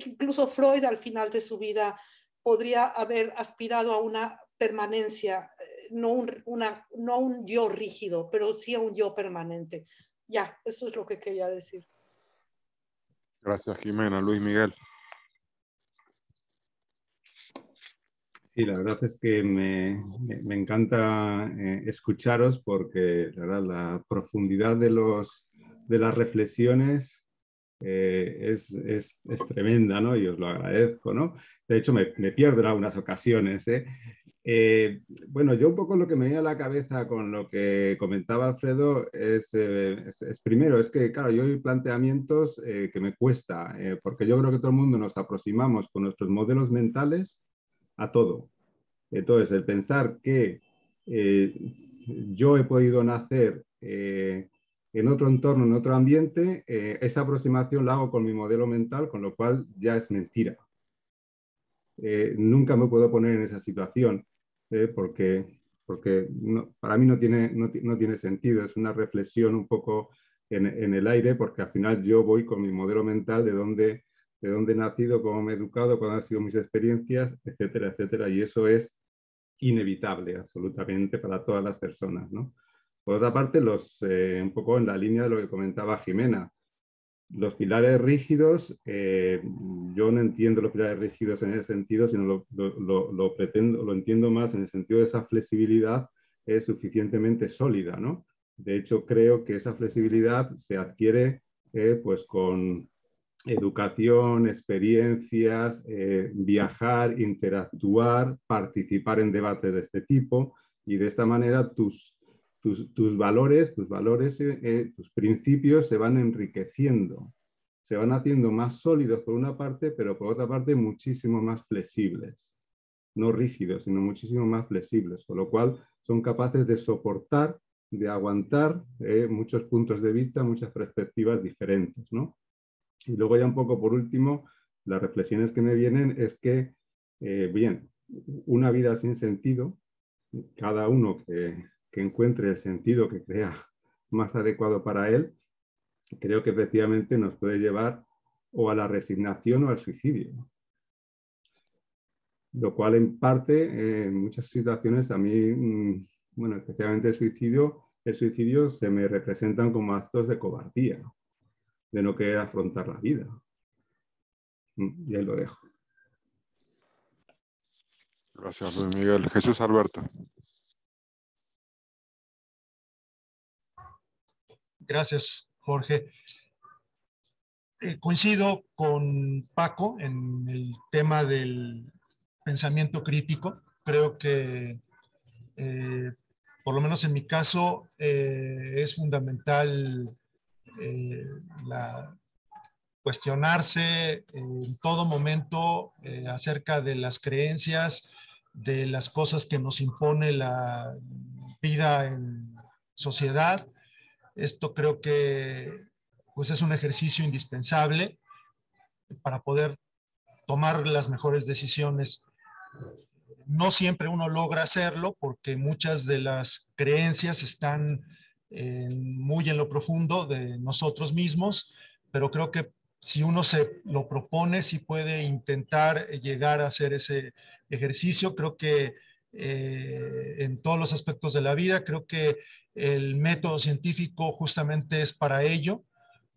incluso Freud al final de su vida podría haber aspirado a una permanencia, no un yo rígido, pero sí a un yo permanente. Ya, eso es lo que quería decir. Gracias, Jimena. Luis Miguel. Sí, la verdad es que me encanta escucharos porque la verdad, la profundidad de las reflexiones es tremenda, ¿no? Y os lo agradezco, ¿no? De hecho, me pierdo en algunas ocasiones, ¿eh? Bueno, yo un poco lo que me viene a la cabeza con lo que comentaba Alfredo es primero, es que, claro, yo hay planteamientos que me cuesta, porque yo creo que todo el mundo nos aproximamos con nuestros modelos mentales a todo. Entonces, el pensar que yo he podido nacer en otro entorno, en otro ambiente, esa aproximación la hago con mi modelo mental, con lo cual ya es mentira. Nunca me puedo poner en esa situación, porque no, para mí no tiene sentido, es una reflexión un poco en el aire, porque al final yo voy con mi modelo mental de dónde he nacido, cómo me he educado, cuáles han sido mis experiencias, etcétera, etcétera, y eso es inevitable absolutamente para todas las personas, ¿no? Por otra parte, un poco en la línea de lo que comentaba Jimena, los pilares rígidos, yo no entiendo los pilares rígidos en ese sentido, sino lo entiendo más en el sentido de esa flexibilidad suficientemente sólida, ¿no? De hecho, creo que esa flexibilidad se adquiere pues con educación, experiencias, viajar, interactuar, participar en debates de este tipo, y de esta manera tus valores, tus principios se van enriqueciendo, se van haciendo más sólidos por una parte, pero por otra parte muchísimo más flexibles. No rígidos, sino muchísimo más flexibles, con lo cual son capaces de soportar, de aguantar muchos puntos de vista, muchas perspectivas diferentes, ¿no? Y luego ya un poco por último, las reflexiones que me vienen es que, bien, una vida sin sentido, cada uno que encuentre el sentido que crea más adecuado para él, creo que efectivamente nos puede llevar o a la resignación o al suicidio. Lo cual en parte, en muchas situaciones a mí, bueno, especialmente el suicidio se me representan como actos de cobardía, de no querer afrontar la vida. Y ahí lo dejo. Gracias, Luis Miguel. Jesús Alberto. Gracias, Jorge. Coincido con Paco en el tema del pensamiento crítico. Creo que, por lo menos en mi caso, es fundamental cuestionarse en todo momento acerca de las creencias, de las cosas que nos impone la vida en sociedad. Esto creo que pues, es un ejercicio indispensable para poder tomar las mejores decisiones. No siempre uno logra hacerlo porque muchas de las creencias están muy en lo profundo de nosotros mismos, pero creo que si uno se lo propone, sí puede intentar llegar a hacer ese ejercicio. Creo que en todos los aspectos de la vida, creo que el método científico justamente es para ello.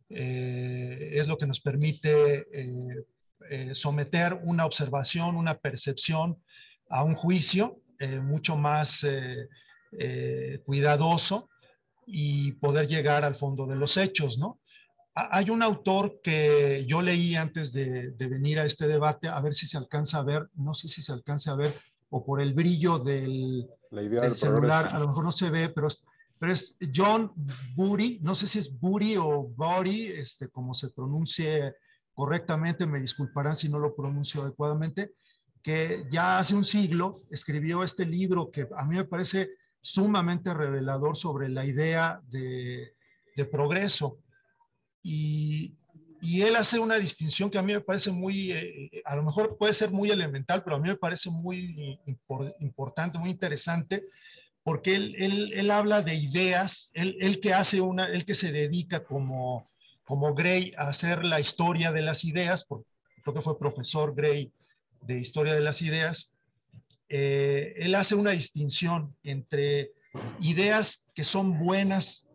Es lo que nos permite someter una observación, una percepción a un juicio mucho más cuidadoso y poder llegar al fondo de los hechos, ¿no? Hay un autor que yo leí antes de venir a este debate, a ver si se alcanza a ver, no sé si se alcanza a ver, o por el brillo del celular, progreso. A lo mejor no se ve, pero es John Booty, no sé si es Booty o Body, como se pronuncie correctamente, me disculparán si no lo pronuncio adecuadamente, que ya hace un siglo escribió este libro que a mí me parece sumamente revelador sobre la idea de progreso. Y él hace una distinción que a mí me parece muy, a lo mejor puede ser muy elemental, pero a mí me parece muy importante, muy interesante, porque él habla de ideas, él que se dedica como Gray a hacer la historia de las ideas, creo que fue profesor Gray de historia de las ideas, él hace una distinción entre ideas que son buenas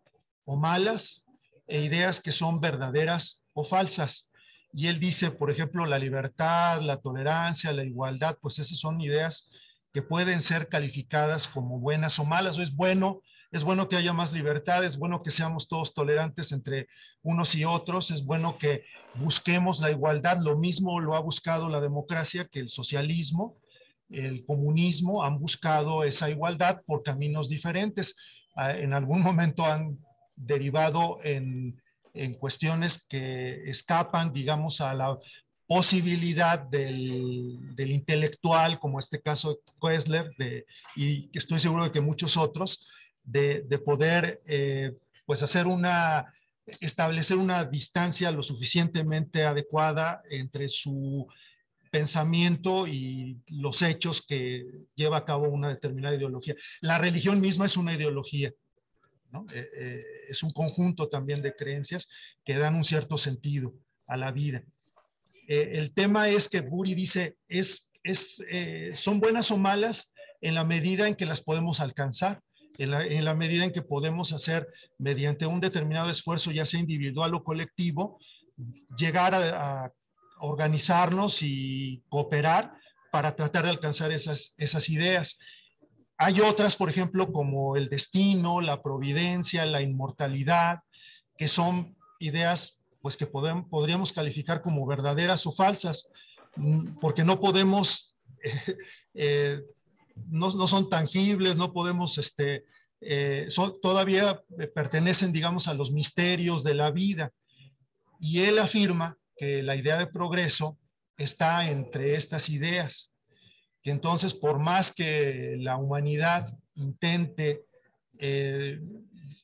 o malas e ideas que son verdaderas o falsas. Y él dice, por ejemplo, la libertad, la tolerancia, la igualdad, pues esas son ideas que pueden ser calificadas como buenas o malas. Es bueno que haya más libertad, es bueno que seamos todos tolerantes entre unos y otros, es bueno que busquemos la igualdad. Lo mismo lo ha buscado la democracia, que el socialismo, el comunismo han buscado esa igualdad por caminos diferentes. En algún momento han derivado en cuestiones que escapan, digamos, a la posibilidad del intelectual, como este caso de Koestler, y que estoy seguro de que muchos otros, de poder pues establecer una distancia lo suficientemente adecuada entre su pensamiento y los hechos que lleva a cabo una determinada ideología. La religión misma es una ideología, ¿no? Es un conjunto también de creencias que dan un cierto sentido a la vida. El tema es que Bury dice, son buenas o malas en la medida en que las podemos alcanzar, en la medida en que podemos hacer, mediante un determinado esfuerzo, ya sea individual o colectivo, llegar a organizarnos y cooperar para tratar de alcanzar esas ideas. Hay otras, por ejemplo, como el destino, la providencia, la inmortalidad, que son ideas pues, que podríamos calificar como verdaderas o falsas, porque no podemos, no son tangibles, no podemos, todavía pertenecen, digamos, a los misterios de la vida. Y él afirma que la idea de progreso está entre estas ideas, que entonces por más que la humanidad intente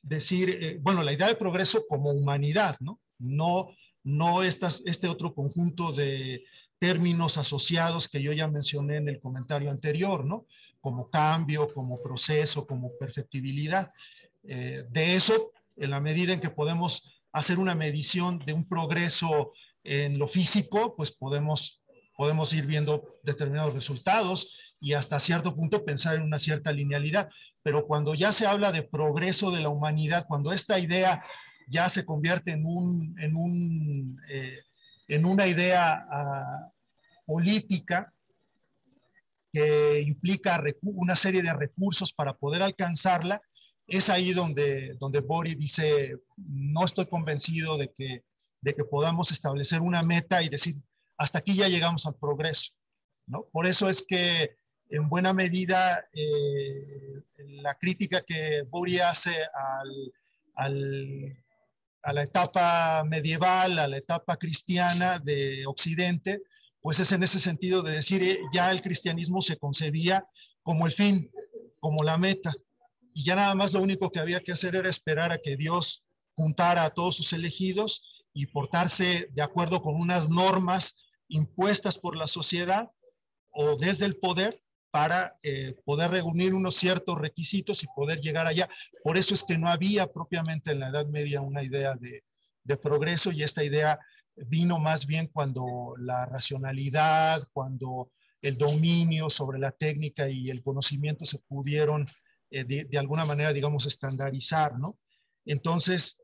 decir, bueno, la idea de progreso como humanidad, ¿no? No este otro conjunto de términos asociados que yo ya mencioné en el comentario anterior, ¿no? Como cambio, como proceso, como perfectibilidad. De eso, en la medida en que podemos hacer una medición de un progreso en lo físico, pues podemos ir viendo determinados resultados y hasta cierto punto pensar en una cierta linealidad. Pero cuando ya se habla de progreso de la humanidad, cuando esta idea ya se convierte en una idea política que implica una serie de recursos para poder alcanzarla, es ahí donde Bury dice, no estoy convencido de que podamos establecer una meta y decir, hasta aquí ya llegamos al progreso, ¿no? Por eso es que en buena medida la crítica que Bury hace a la etapa medieval, a la etapa cristiana de Occidente, pues es en ese sentido de decir, ya el cristianismo se concebía como el fin, como la meta, y ya nada más lo único que había que hacer era esperar a que Dios juntara a todos sus elegidos y portarse de acuerdo con unas normas impuestas por la sociedad o desde el poder para poder reunir unos ciertos requisitos y poder llegar allá. Por eso es que no había propiamente en la Edad Media una idea de progreso, y esta idea vino más bien cuando la racionalidad, cuando el dominio sobre la técnica y el conocimiento se pudieron de alguna manera, digamos, estandarizar, ¿no? Entonces,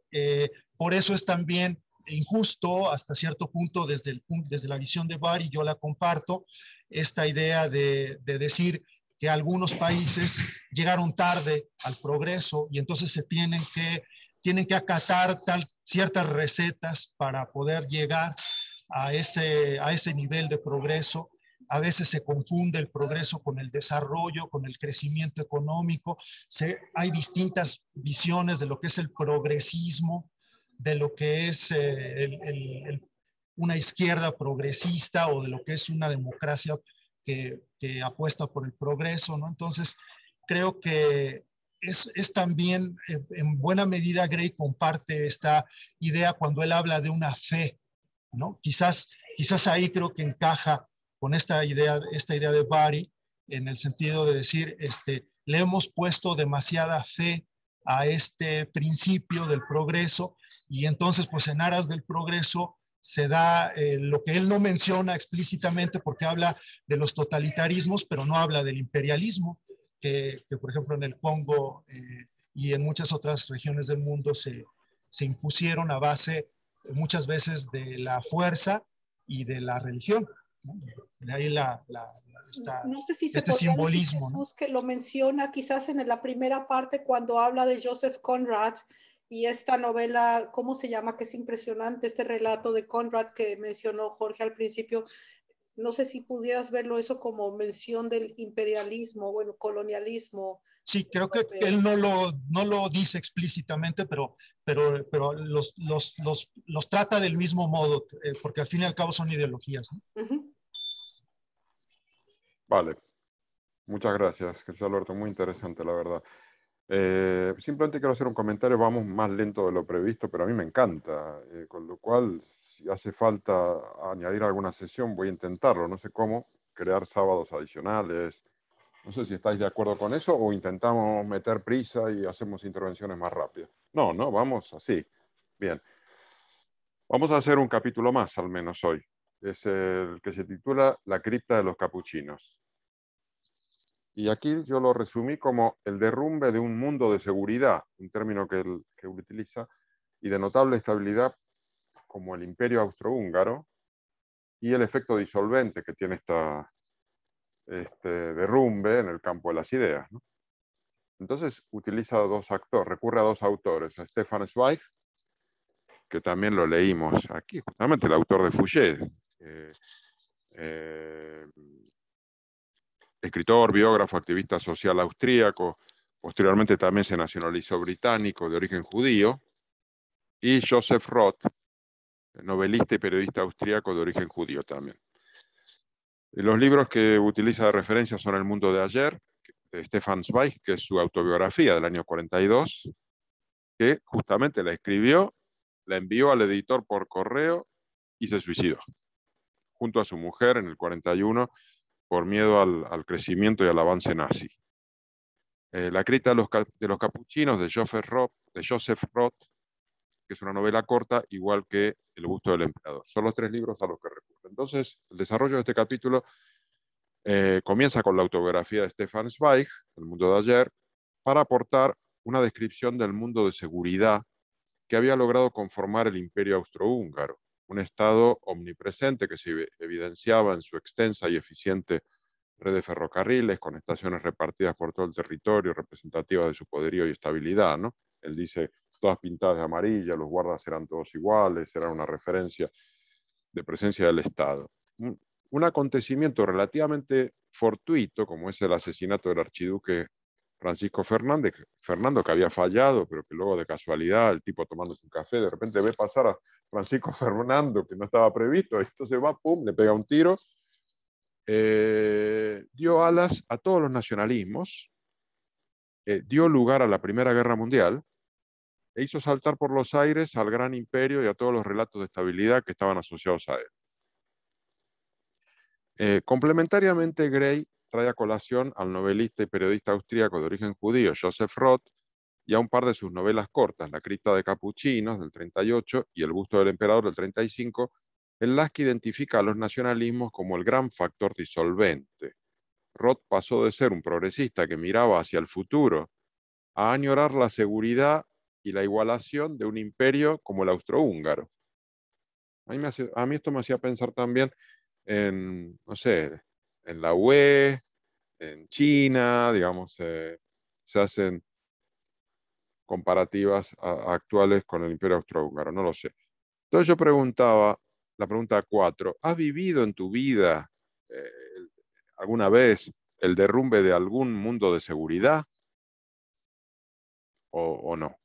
por eso es también injusto hasta cierto punto desde la visión de Bury, yo la comparto, esta idea de decir que algunos países llegaron tarde al progreso y entonces se tienen que acatar ciertas recetas para poder llegar a ese nivel de progreso. A veces se confunde el progreso con el desarrollo, con el crecimiento económico. Hay distintas visiones de lo que es el progresismo, de lo que es una izquierda progresista o de lo que es una democracia que apuesta por el progreso, ¿no? Entonces, creo que es también, en buena medida, Gray comparte esta idea cuando él habla de una fe, ¿no? Quizás ahí creo que encaja con esta idea de Bury, en el sentido de decir, le hemos puesto demasiada fe a este principio del progreso, y entonces, pues en aras del progreso se da lo que él no menciona explícitamente porque habla de los totalitarismos, pero no habla del imperialismo, que por ejemplo en el Congo y en muchas otras regiones del mundo se impusieron a base muchas veces de la fuerza y de la religión. ¿no? De ahí no sé si se este podría simbolismo, decir, ¿no? Jesús, que lo menciona quizás en la primera parte cuando habla de Joseph Conrad y esta novela, ¿cómo se llama? Que es impresionante, este relato de Conrad que mencionó Jorge al principio. No sé si pudieras verlo eso como mención del imperialismo, bueno, colonialismo. Sí, creo que él no lo dice explícitamente, pero los trata del mismo modo, porque al fin y al cabo son ideologías, ¿no? Vale, muchas gracias, Jesús Alberto, muy interesante la verdad. Simplemente quiero hacer un comentario, vamos más lento de lo previsto, pero a mí me encanta, con lo cual si hace falta añadir alguna sesión voy a intentarlo, no sé cómo, crear sábados adicionales, no sé si estáis de acuerdo con eso o intentamos meter prisa y hacemos intervenciones más rápidas. No, vamos así, bien. Vamos a hacer un capítulo más al menos hoy, es el que se titula La cripta de los capuchinos. Y aquí yo lo resumí como el derrumbe de un mundo de seguridad, un término que él utiliza, y de notable estabilidad como el imperio austrohúngaro, y el efecto disolvente que tiene este derrumbe en el campo de las ideas, ¿no? Entonces utiliza recurre a dos autores, a Stefan Zweig, que también lo leímos aquí, justamente el autor de Fouché, escritor, biógrafo, activista social austríaco, posteriormente también se nacionalizó británico de origen judío, y Joseph Roth, novelista y periodista austríaco de origen judío también. Los libros que utiliza de referencia son El mundo de ayer, de Stefan Zweig, que es su autobiografía del año 42, que justamente la escribió, la envió al editor por correo y se suicidó, junto a su mujer en el 41, por miedo al crecimiento y al avance nazi. La cripta de los capuchinos de Joseph Roth, que es una novela corta, igual que El busto del emperador. Son los tres libros a los que recurre. Entonces, el desarrollo de este capítulo comienza con la autobiografía de Stefan Zweig, El mundo de ayer, para aportar una descripción del mundo de seguridad que había logrado conformar el imperio austrohúngaro, un estado omnipresente que se evidenciaba en su extensa y eficiente red de ferrocarriles, con estaciones repartidas por todo el territorio, representativas de su poderío y estabilidad, ¿no? Él dice, todas pintadas de amarillo, los guardas eran todos iguales, era una referencia de presencia del Estado. Un acontecimiento relativamente fortuito, como es el asesinato del archiduque Francisco Fernando, que había fallado, pero que luego de casualidad, el tipo tomándose un café, de repente ve pasar a Francisco Fernando, que no estaba previsto, y entonces va, pum, le pega un tiro, dio alas a todos los nacionalismos, dio lugar a la Primera Guerra Mundial, e hizo saltar por los aires al gran imperio y a todos los relatos de estabilidad que estaban asociados a él. Complementariamente, Gray trae a colación al novelista y periodista austríaco de origen judío Joseph Roth y a un par de sus novelas cortas, La cripta de capuchinos del 38 y El busto del emperador del 35, en las que identifica a los nacionalismos como el gran factor disolvente. Roth pasó de ser un progresista que miraba hacia el futuro a añorar la seguridad y la igualación de un imperio como el austrohúngaro. A mí esto me hacía pensar también en, no sé, en la UE, en China, digamos, se hacen comparativas actuales con el imperio austrohúngaro, no lo sé. Entonces yo preguntaba, la pregunta 4, ¿has vivido en tu vida alguna vez el derrumbe de algún mundo de seguridad o no?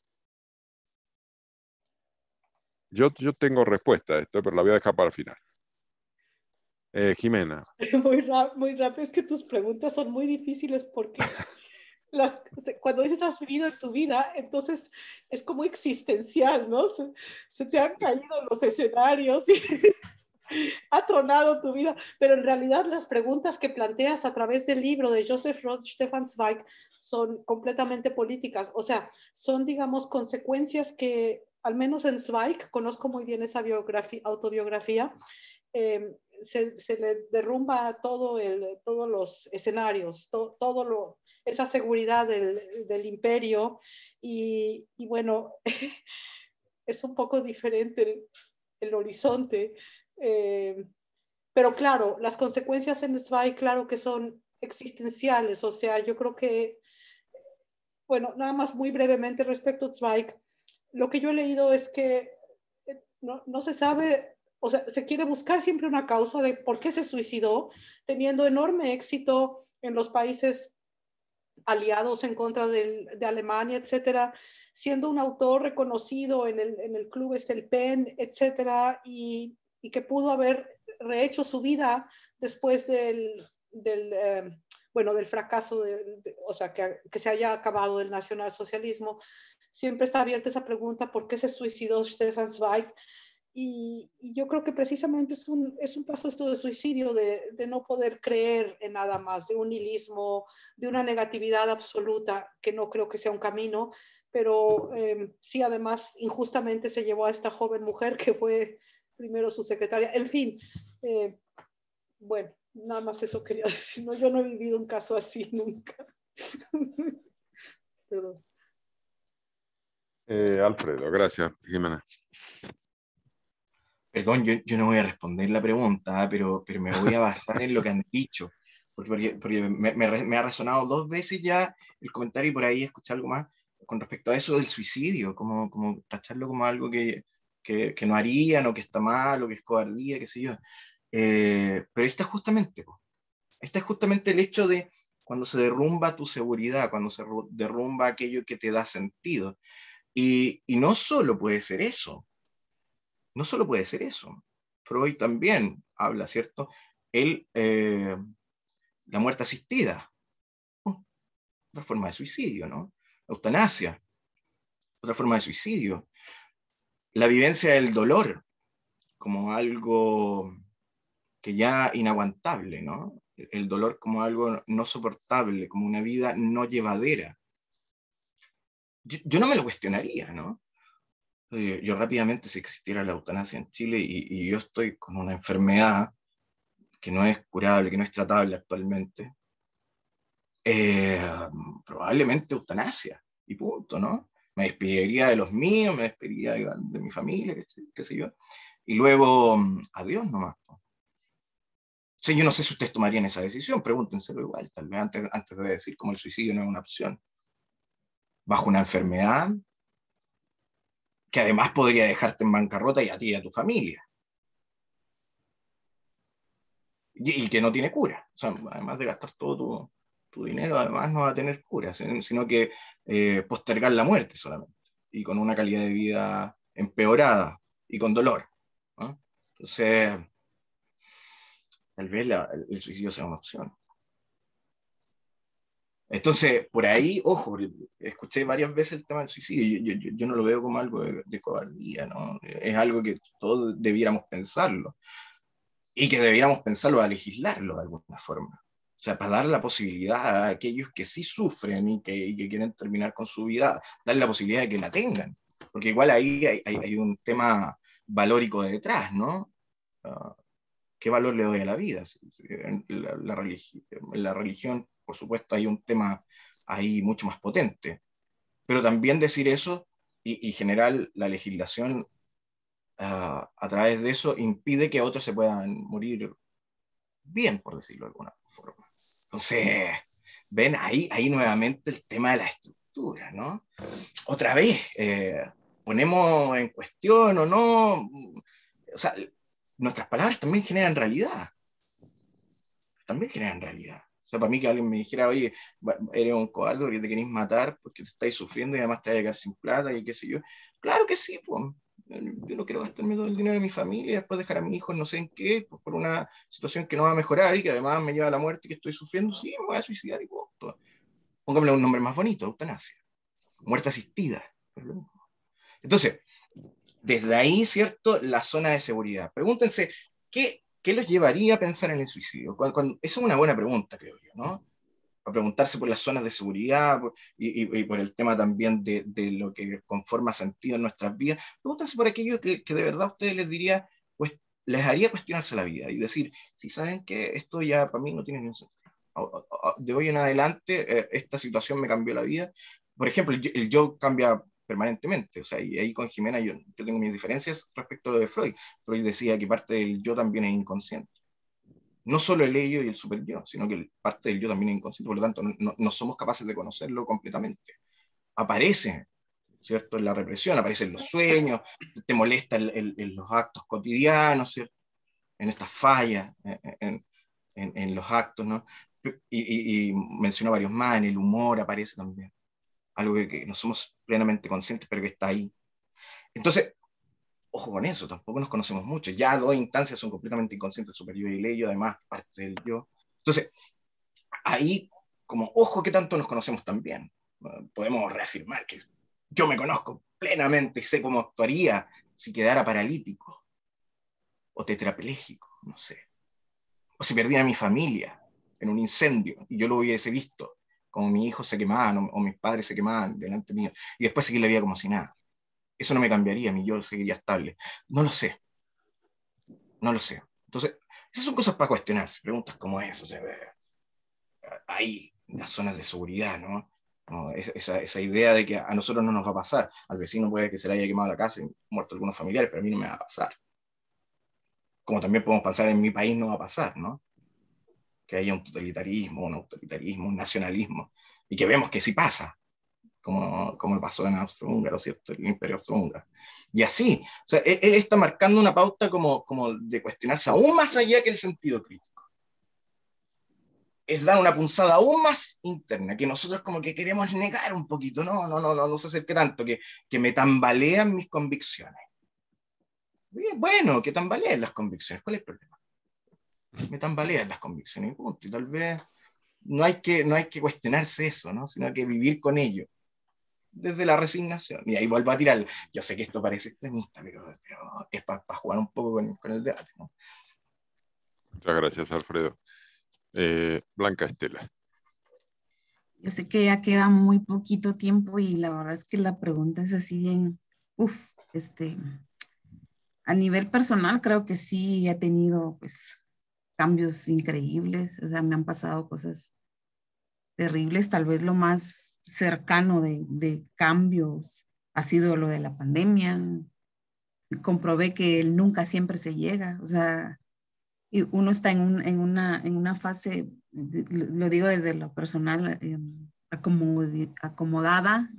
Yo tengo respuesta a esto, pero la voy a dejar para el final. Jimena. Muy rápido, es que tus preguntas son muy difíciles porque cuando dices has vivido en tu vida, entonces es como existencial, ¿no? Se te han caído los escenarios y ha tronado tu vida, pero en realidad las preguntas que planteas a través del libro de Joseph Roth, Stefan Zweig, son completamente políticas, o sea, son, digamos, consecuencias que, al menos en Zweig, conozco muy bien esa autobiografía, se le derrumba todos los escenarios, esa seguridad del imperio y bueno, es un poco diferente el horizonte, pero claro, las consecuencias en Zweig, claro que son existenciales, o sea, yo creo que, bueno, nada más muy brevemente respecto a Zweig, lo que yo he leído es que no se sabe, o sea, se quiere buscar siempre una causa de por qué se suicidó, teniendo enorme éxito en los países aliados en contra de Alemania, etcétera, siendo un autor reconocido en el club el PEN, etcétera, y que pudo haber rehecho su vida después del fracaso, o sea, que se haya acabado el nacionalsocialismo. Siempre está abierta esa pregunta, ¿por qué se suicidó Stefan Zweig? Y yo creo que precisamente es un caso esto de suicidio, de no poder creer en nada más, de un nihilismo, de una negatividad absoluta, que no creo que sea un camino, pero sí, además, injustamente se llevó a esta joven mujer que fue primero su secretaria. En fin, bueno, nada más eso quería decir. No, yo no he vivido un caso así nunca. Perdón. Alfredo, gracias, Jimena. Perdón, yo no voy a responder la pregunta, pero me voy a basar en lo que han dicho, porque me ha resonado 2 veces ya el comentario y por ahí escuché algo más con respecto a eso del suicidio, como tacharlo como algo que no harían, o que está mal, o que es cobardía, qué sé yo. Pero este es justamente el hecho de cuando se derrumba tu seguridad, cuando se derrumba aquello que te da sentido. Y no solo puede ser eso. No solo puede ser eso. Freud también habla, ¿cierto? La muerte asistida, otra forma de suicidio, ¿no? La eutanasia, otra forma de suicidio. La vivencia del dolor como algo que ya inaguantable, ¿no? El dolor como algo no soportable, como una vida no llevadera. Yo no me lo cuestionaría, ¿no? Yo rápidamente, si existiera la eutanasia en Chile y yo estoy con una enfermedad que no es curable, que no es tratable actualmente, probablemente eutanasia, y punto, ¿no? Me despediría de los míos, me despediría de mi familia, qué sé yo, y luego, adiós nomás. Sí, yo no sé si ustedes tomarían esa decisión, pregúntenselo igual, tal vez antes de decir como el suicidio no es una opción. Bajo una enfermedad que además podría dejarte en bancarrota y a ti y a tu familia. Y que no tiene cura. O sea, además de gastar todo tu dinero, además no va a tener cura, sino que postergar la muerte solamente. Y con una calidad de vida empeorada y con dolor, ¿no? Entonces, tal vez el suicidio sea una opción. Entonces, por ahí, ojo, escuché varias veces el tema del suicidio. Yo no lo veo como algo de cobardía, ¿no? Es algo que todos debiéramos pensarlo. Y que debiéramos pensarlo a legislarlo de alguna forma. O sea, para dar la posibilidad a aquellos que sí sufren y que quieren terminar con su vida, darle la posibilidad de que la tengan. Porque igual ahí hay un tema valórico de detrás, ¿no? ¿Qué valor le doy a la vida? En la religión, por supuesto, hay un tema ahí mucho más potente. Pero también decir eso y generar la legislación a través de eso impide que otros se puedan morir bien, por decirlo de alguna forma. Entonces, ven ahí nuevamente el tema de la estructura, ¿no? Otra vez, ponemos en cuestión o no, o sea, nuestras palabras también generan realidad. También generan realidad. O sea, para mí que alguien me dijera, oye, eres un cobarde porque te querés matar, porque te estáis sufriendo y además te vas a quedar sin plata y qué sé yo. Claro que sí, pues. Yo no quiero gastarme todo el dinero de mi familia y después dejar a mi hijo no sé en qué, por una situación que no va a mejorar y que además me lleva a la muerte y que estoy sufriendo. Sí, me voy a suicidar y punto. Póngamele un nombre más bonito, eutanasia. Muerte asistida. Entonces, desde ahí, ¿cierto? La zona de seguridad. Pregúntense, ¿qué los llevaría a pensar en el suicidio? Esa es una buena pregunta, creo yo, ¿no? A preguntarse por las zonas de seguridad y por el tema también de lo que conforma sentido en nuestras vidas. Pregúntense por aquello que de verdad a ustedes les diría, pues les haría cuestionarse la vida y decir, si saben que esto ya para mí no tiene ningún sentido. De hoy en adelante, esta situación me cambió la vida. Por ejemplo, el yo cambia permanentemente, o sea, y ahí con Jimena yo tengo mis diferencias respecto a lo de Freud. Freud decía que parte del yo también es inconsciente. No solo el ello y el super yo, sino que parte del yo también es inconsciente, por lo tanto no somos capaces de conocerlo completamente. Aparece, ¿cierto? En la represión, aparece en los sueños, te molesta en los actos cotidianos, ¿cierto? En estas fallas, en los actos, ¿no? Y menciono varios más, en el humor aparece también. Algo que no somos plenamente conscientes, pero que está ahí. Entonces, ojo con eso, tampoco nos conocemos mucho. Ya dos instancias son completamente inconscientes, el superior y el ello, además, parte del yo. Entonces, ahí, como, ojo, que tanto nos conocemos también. Podemos reafirmar que yo me conozco plenamente y sé cómo actuaría si quedara paralítico o tetrapléjico, no sé. O si perdiera a mi familia en un incendio y yo lo hubiese visto, como mis hijos se quemaban o mis padres se quemaban delante mío, y después seguir la vida como si nada. Eso no me cambiaría, mi yo seguiría estable. No lo sé. No lo sé. Entonces, esas son cosas para cuestionarse, preguntas como esas. O sea, hay las zonas de seguridad, ¿no? No, esa idea de que a nosotros no nos va a pasar. Al vecino puede que se le haya quemado la casa y muerto algunos familiares, pero a mí no me va a pasar. Como también podemos pensar en mi país no va a pasar, ¿no? Que haya un totalitarismo, un autoritarismo, un nacionalismo, y que vemos que sí pasa, como pasó en Austro-Húngaro, ¿cierto? El Imperio Austro-Húngaro. Y así, o sea, él está marcando una pauta como de cuestionarse aún más allá que el sentido crítico. Es dar una punzada aún más interna, que nosotros como que queremos negar un poquito, no se acerque tanto, que me tambalean mis convicciones. Bueno, que tambaleen las convicciones, ¿cuál es el problema? Me tambalean las convicciones, punto, y tal vez no hay que cuestionarse eso, ¿no? Sino que vivir con ello, desde la resignación. Y ahí vuelvo a tirar, yo sé que esto parece extremista, pero es para jugar un poco con el debate, ¿no? Muchas gracias, Alfredo. Blanca Estela. Yo sé que ya queda muy poquito tiempo y la verdad es que la pregunta es así bien, a nivel personal creo que sí he tenido pues cambios increíbles, o sea, me han pasado cosas terribles, tal vez lo más cercano de cambios ha sido lo de la pandemia. Comprobé que el nunca siempre se llega, o sea, y uno está en una fase, lo digo desde lo personal, acomodada,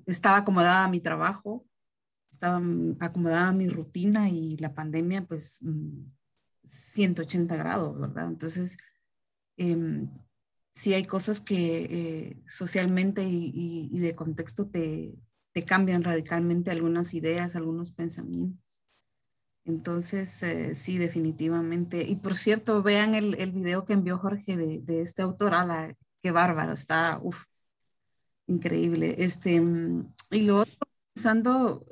estaba acomodada a mi trabajo, estaba acomodada a mi rutina y la pandemia, pues, 180 grados, ¿verdad? Entonces, sí hay cosas que socialmente y de contexto te cambian radicalmente algunas ideas, algunos pensamientos. Entonces, sí, definitivamente. Y por cierto, vean el video que envió Jorge de este autor. Qué bárbaro, está, increíble. Y lo otro, pensando,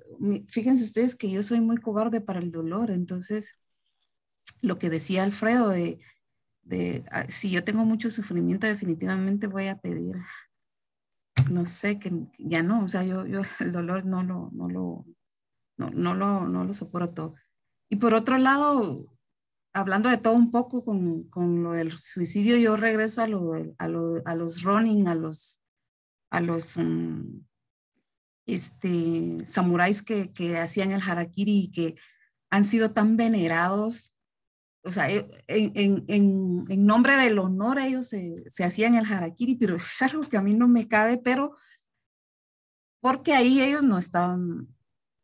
fíjense ustedes que yo soy muy cobarde para el dolor. Entonces, lo que decía Alfredo si yo tengo mucho sufrimiento, definitivamente voy a pedir, no sé, que ya no, o sea, yo el dolor no lo soporto. Y por otro lado, hablando de todo un poco con lo del suicidio, yo regreso a los running, a los samuráis que hacían el harakiri y que han sido tan venerados. O sea, en nombre del honor ellos se hacían el harakiri, pero es algo que a mí no me cabe, pero porque ahí ellos no estaban,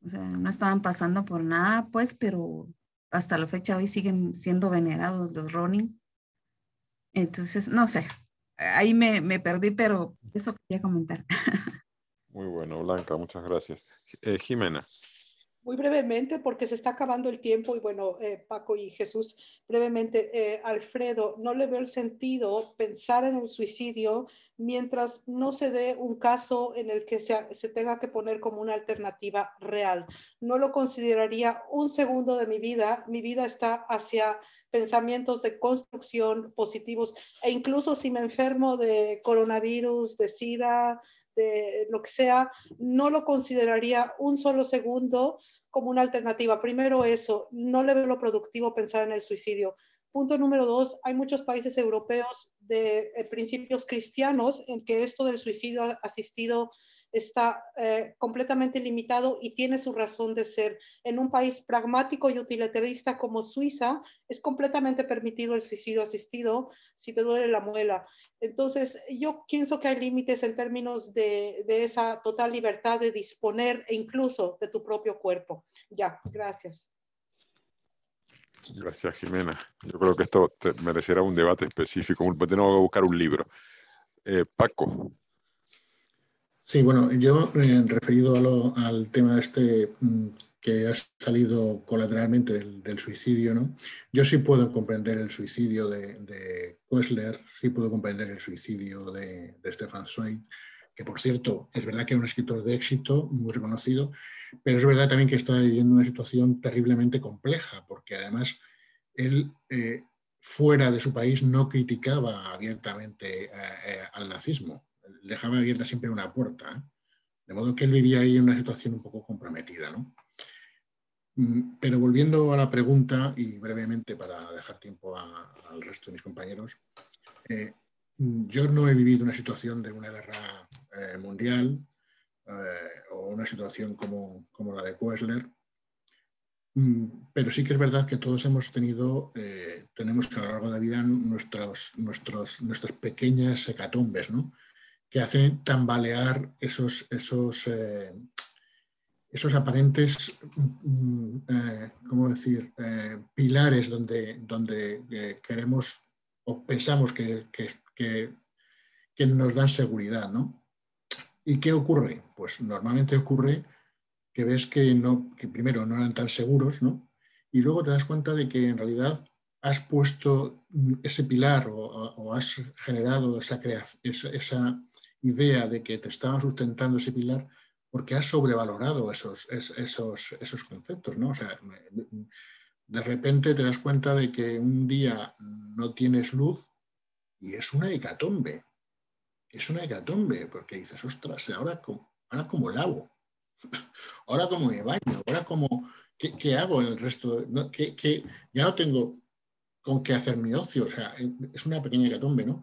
o sea, no estaban pasando por nada, pues, pero hasta la fecha hoy siguen siendo venerados los Ronin. Entonces, no sé, ahí me perdí, pero eso quería comentar. Muy bueno, Blanca, muchas gracias. Jimena. Muy brevemente, porque se está acabando el tiempo y bueno, Paco y Jesús, brevemente, Alfredo, no le veo el sentido pensar en el suicidio mientras no se dé un caso en el que se tenga que poner como una alternativa real. No lo consideraría un segundo de mi vida está hacia pensamientos de construcción positivos e incluso si me enfermo de coronavirus, de SIDA, de lo que sea, no lo consideraría un solo segundo como una alternativa. Primero eso, no le veo lo productivo pensar en el suicidio. Punto número 2, hay muchos países europeos de principios cristianos en que esto del suicidio asistido está completamente limitado y tiene su razón de ser. En un país pragmático y utilitarista como Suiza, es completamente permitido el suicidio asistido si te duele la muela. Entonces, yo pienso que hay límites en términos de esa total libertad de disponer e incluso de tu propio cuerpo. Ya, gracias. Gracias, Jimena. Yo creo que esto merecerá un debate específico. Tenemos que buscar un libro. Paco. Sí, bueno, yo referido al tema este que ha salido colateralmente del suicidio, ¿no? Yo sí puedo comprender el suicidio de Koestler, sí puedo comprender el suicidio de Stefan Zweig, que por cierto, es verdad que es un escritor de éxito, muy reconocido, pero es verdad también que está viviendo una situación terriblemente compleja, porque además él fuera de su país no criticaba abiertamente al nazismo, dejaba abierta siempre una puerta, ¿eh? De modo que él vivía ahí en una situación un poco comprometida, ¿no? Pero volviendo a la pregunta, y brevemente para dejar tiempo al resto de mis compañeros, yo no he vivido una situación de una guerra mundial o una situación como la de Koestler, pero sí que es verdad que todos hemos tenido, tenemos a lo largo de la vida nuestras pequeñas hecatombes, ¿no? Que hacen tambalear esos aparentes, ¿cómo decir?, pilares donde queremos o pensamos que nos dan seguridad, ¿no? ¿Y qué ocurre? Pues normalmente ocurre que ves que primero no eran tan seguros, ¿no? Y luego te das cuenta de que en realidad has puesto ese pilar o has generado esa idea de que te estaban sustentando ese pilar porque has sobrevalorado esos conceptos, ¿no? O sea, de repente te das cuenta de que un día no tienes luz y es una hecatombe. Es una hecatombe porque dices, ostras, ahora cómo lavo, ahora cómo me baño, ahora cómo, ¿qué hago en el resto? Ya no tengo con qué hacer mi ocio, o sea, es una pequeña hecatombe, ¿no?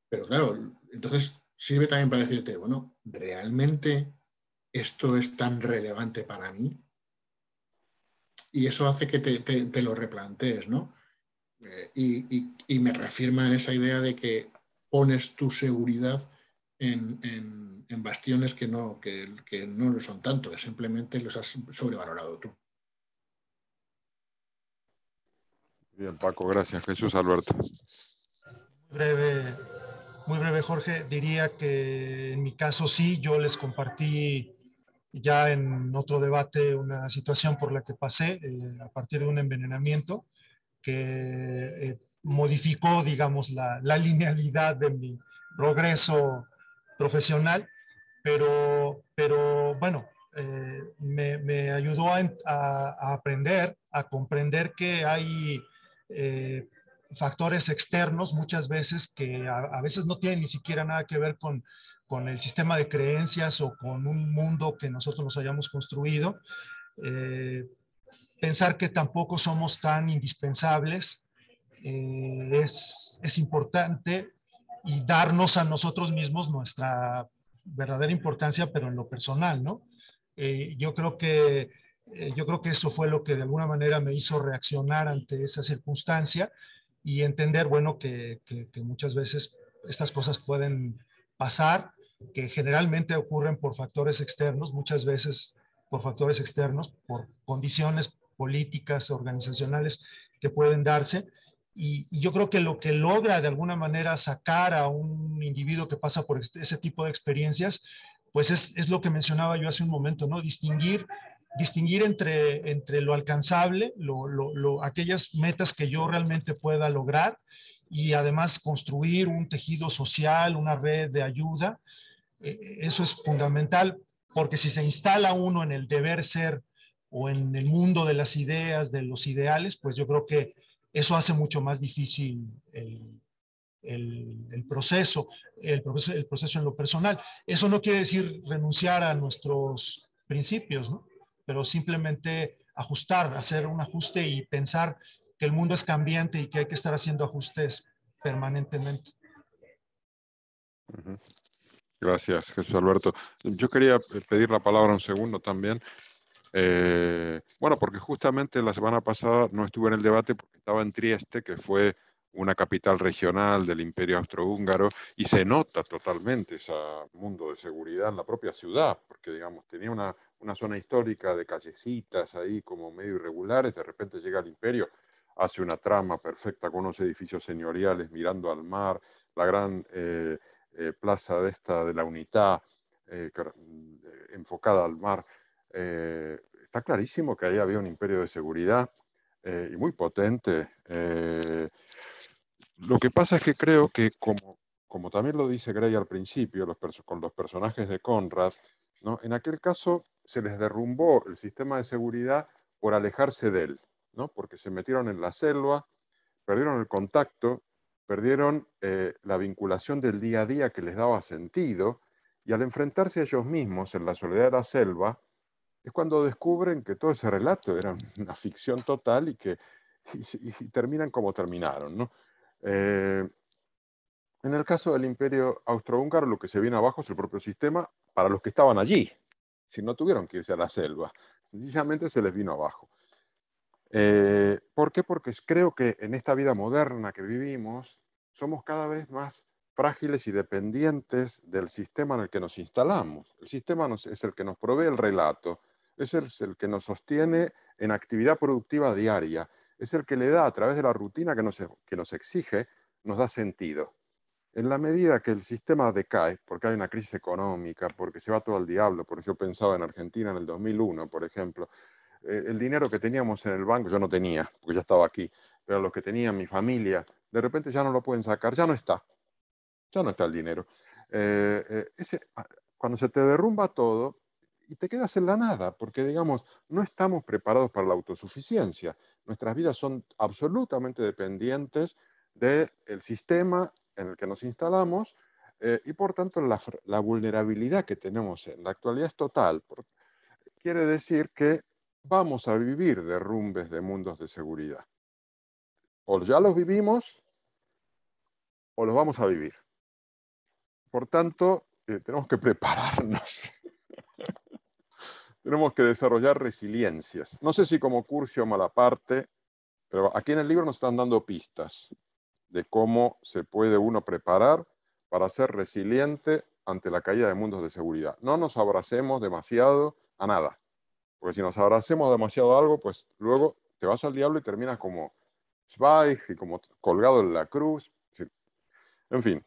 Pero claro, entonces sirve también para decirte, bueno, ¿realmente esto es tan relevante para mí? Y eso hace que te lo replantees, ¿no? Y me reafirma en esa idea de que pones tu seguridad en bastiones que no lo son tanto, que simplemente los has sobrevalorado tú. Bien, Paco, gracias. Jesús Alberto. Muy breve, Jorge. Diría que en mi caso sí, yo les compartí ya en otro debate una situación por la que pasé a partir de un envenenamiento que modificó, digamos, la linealidad de mi progreso profesional, pero bueno, me ayudó a aprender, a comprender que hay factores externos muchas veces que a veces no tienen ni siquiera nada que ver con el sistema de creencias o con un mundo que nosotros nos hayamos construido. Pensar que tampoco somos tan indispensables es importante, y darnos a nosotros mismos nuestra verdadera importancia, pero en lo personal, ¿no? Yo creo que eso fue lo que de alguna manera me hizo reaccionar ante esa circunstancia y entender, bueno, que muchas veces estas cosas pueden pasar, que generalmente ocurren por factores externos, muchas veces por factores externos, por condiciones políticas, organizacionales que pueden darse. Y yo creo que lo que logra de alguna manera sacar a un individuo que pasa por ese tipo de experiencias, pues es lo que mencionaba yo hace un momento, ¿no? Distinguir entre lo alcanzable, aquellas metas que yo realmente pueda lograr, y además construir un tejido social, una red de ayuda. Eso es fundamental, porque si se instala uno en el deber ser o en el mundo de las ideas, de los ideales, pues yo creo que eso hace mucho más difícil el proceso en lo personal. Eso no quiere decir renunciar a nuestros principios, ¿no? Pero simplemente ajustar, hacer un ajuste y pensar que el mundo es cambiante y que hay que estar haciendo ajustes permanentemente. Gracias, Jesús Alberto. Yo quería pedir la palabra un segundo también. Bueno, porque justamente la semana pasada no estuve en el debate porque estaba en Trieste, que fue una capital regional del Imperio Austrohúngaro, y se nota totalmente ese mundo de seguridad en la propia ciudad, porque digamos, tenía una zona histórica de callecitas ahí como medio irregulares, de repente llega el Imperio, hace una trama perfecta con unos edificios señoriales mirando al mar, la gran plaza de esta de la Unità, enfocada al mar. Está clarísimo que ahí había un imperio de seguridad y muy potente. Lo que pasa es que creo que, como también lo dice Gray al principio, con los personajes de Conrad, ¿no? En aquel caso se les derrumbó el sistema de seguridad por alejarse de él, ¿no? Porque se metieron en la selva, perdieron el contacto, perdieron la vinculación del día a día que les daba sentido, y al enfrentarse a ellos mismos en la soledad de la selva, es cuando descubren que todo ese relato era una ficción total y terminan como terminaron, ¿no? En el caso del Imperio Austrohúngaro, lo que se viene abajo es el propio sistema para los que estaban allí. Si no tuvieron que irse a la selva, sencillamente se les vino abajo. ¿Por qué? Porque creo que en esta vida moderna que vivimos somos cada vez más frágiles y dependientes del sistema en el que nos instalamos. El sistema es el que nos provee el relato, es el que nos sostiene en actividad productiva diaria, es el que le da a través de la rutina que nos exige, nos da sentido. En la medida que el sistema decae, porque hay una crisis económica, porque se va todo al diablo, porque yo pensaba en Argentina en el 2001, por ejemplo, el dinero que teníamos en el banco, yo no tenía, porque ya estaba aquí, pero los que tenían mi familia, de repente ya no lo pueden sacar, ya no está el dinero. Cuando se te derrumba todo y te quedas en la nada, porque digamos, no estamos preparados para la autosuficiencia. Nuestras vidas son absolutamente dependientes del sistema en el que nos instalamos y por tanto la vulnerabilidad que tenemos en la actualidad es total. Quiere decir que vamos a vivir derrumbes de mundos de seguridad. O ya los vivimos o los vamos a vivir. Por tanto, tenemos que prepararnos. Tenemos que desarrollar resiliencias. No sé si como Curcio o Malaparte, pero aquí en el libro nos están dando pistas de cómo se puede uno preparar para ser resiliente ante la caída de mundos de seguridad. No nos abracemos demasiado a nada, porque si nos abracemos demasiado a algo, pues luego te vas al diablo y terminas como Zweig y como colgado en la cruz. En fin,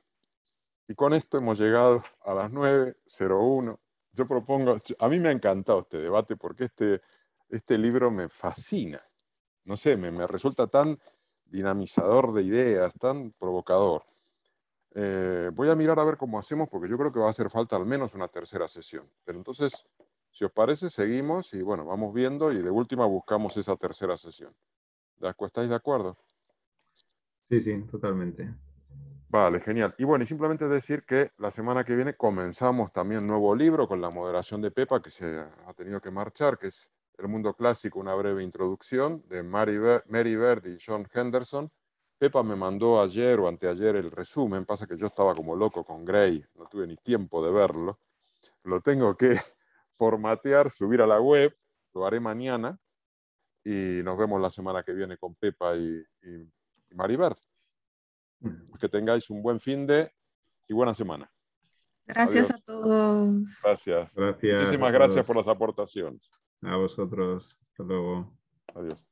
y con esto hemos llegado a las 9:01. Yo propongo, a mí me ha encantado este debate porque este libro me fascina. No sé, me resulta tan dinamizador de ideas, tan provocador. Voy a mirar a ver cómo hacemos porque yo creo que va a hacer falta al menos una tercera sesión. Pero entonces, si os parece, seguimos y bueno, vamos viendo y de última buscamos esa tercera sesión. ¿Estáis de acuerdo? Sí, sí, totalmente. Vale, genial. Y bueno, y simplemente decir que la semana que viene comenzamos también nuevo libro con la moderación de Pepa, que se ha tenido que marchar, que es El mundo clásico, una breve introducción, de Mary Bird y John Henderson. Pepa me mandó ayer o anteayer el resumen, pasa que yo estaba como loco con Gray, no tuve ni tiempo de verlo. Lo tengo que formatear, subir a la web, lo haré mañana, y nos vemos la semana que viene con Pepa y Mary Bird. Que tengáis un buen fin de y buena semana. Gracias Adiós. a todos. Gracias. Gracias. Muchísimas gracias por las aportaciones. A vosotros. Hasta luego. Adiós.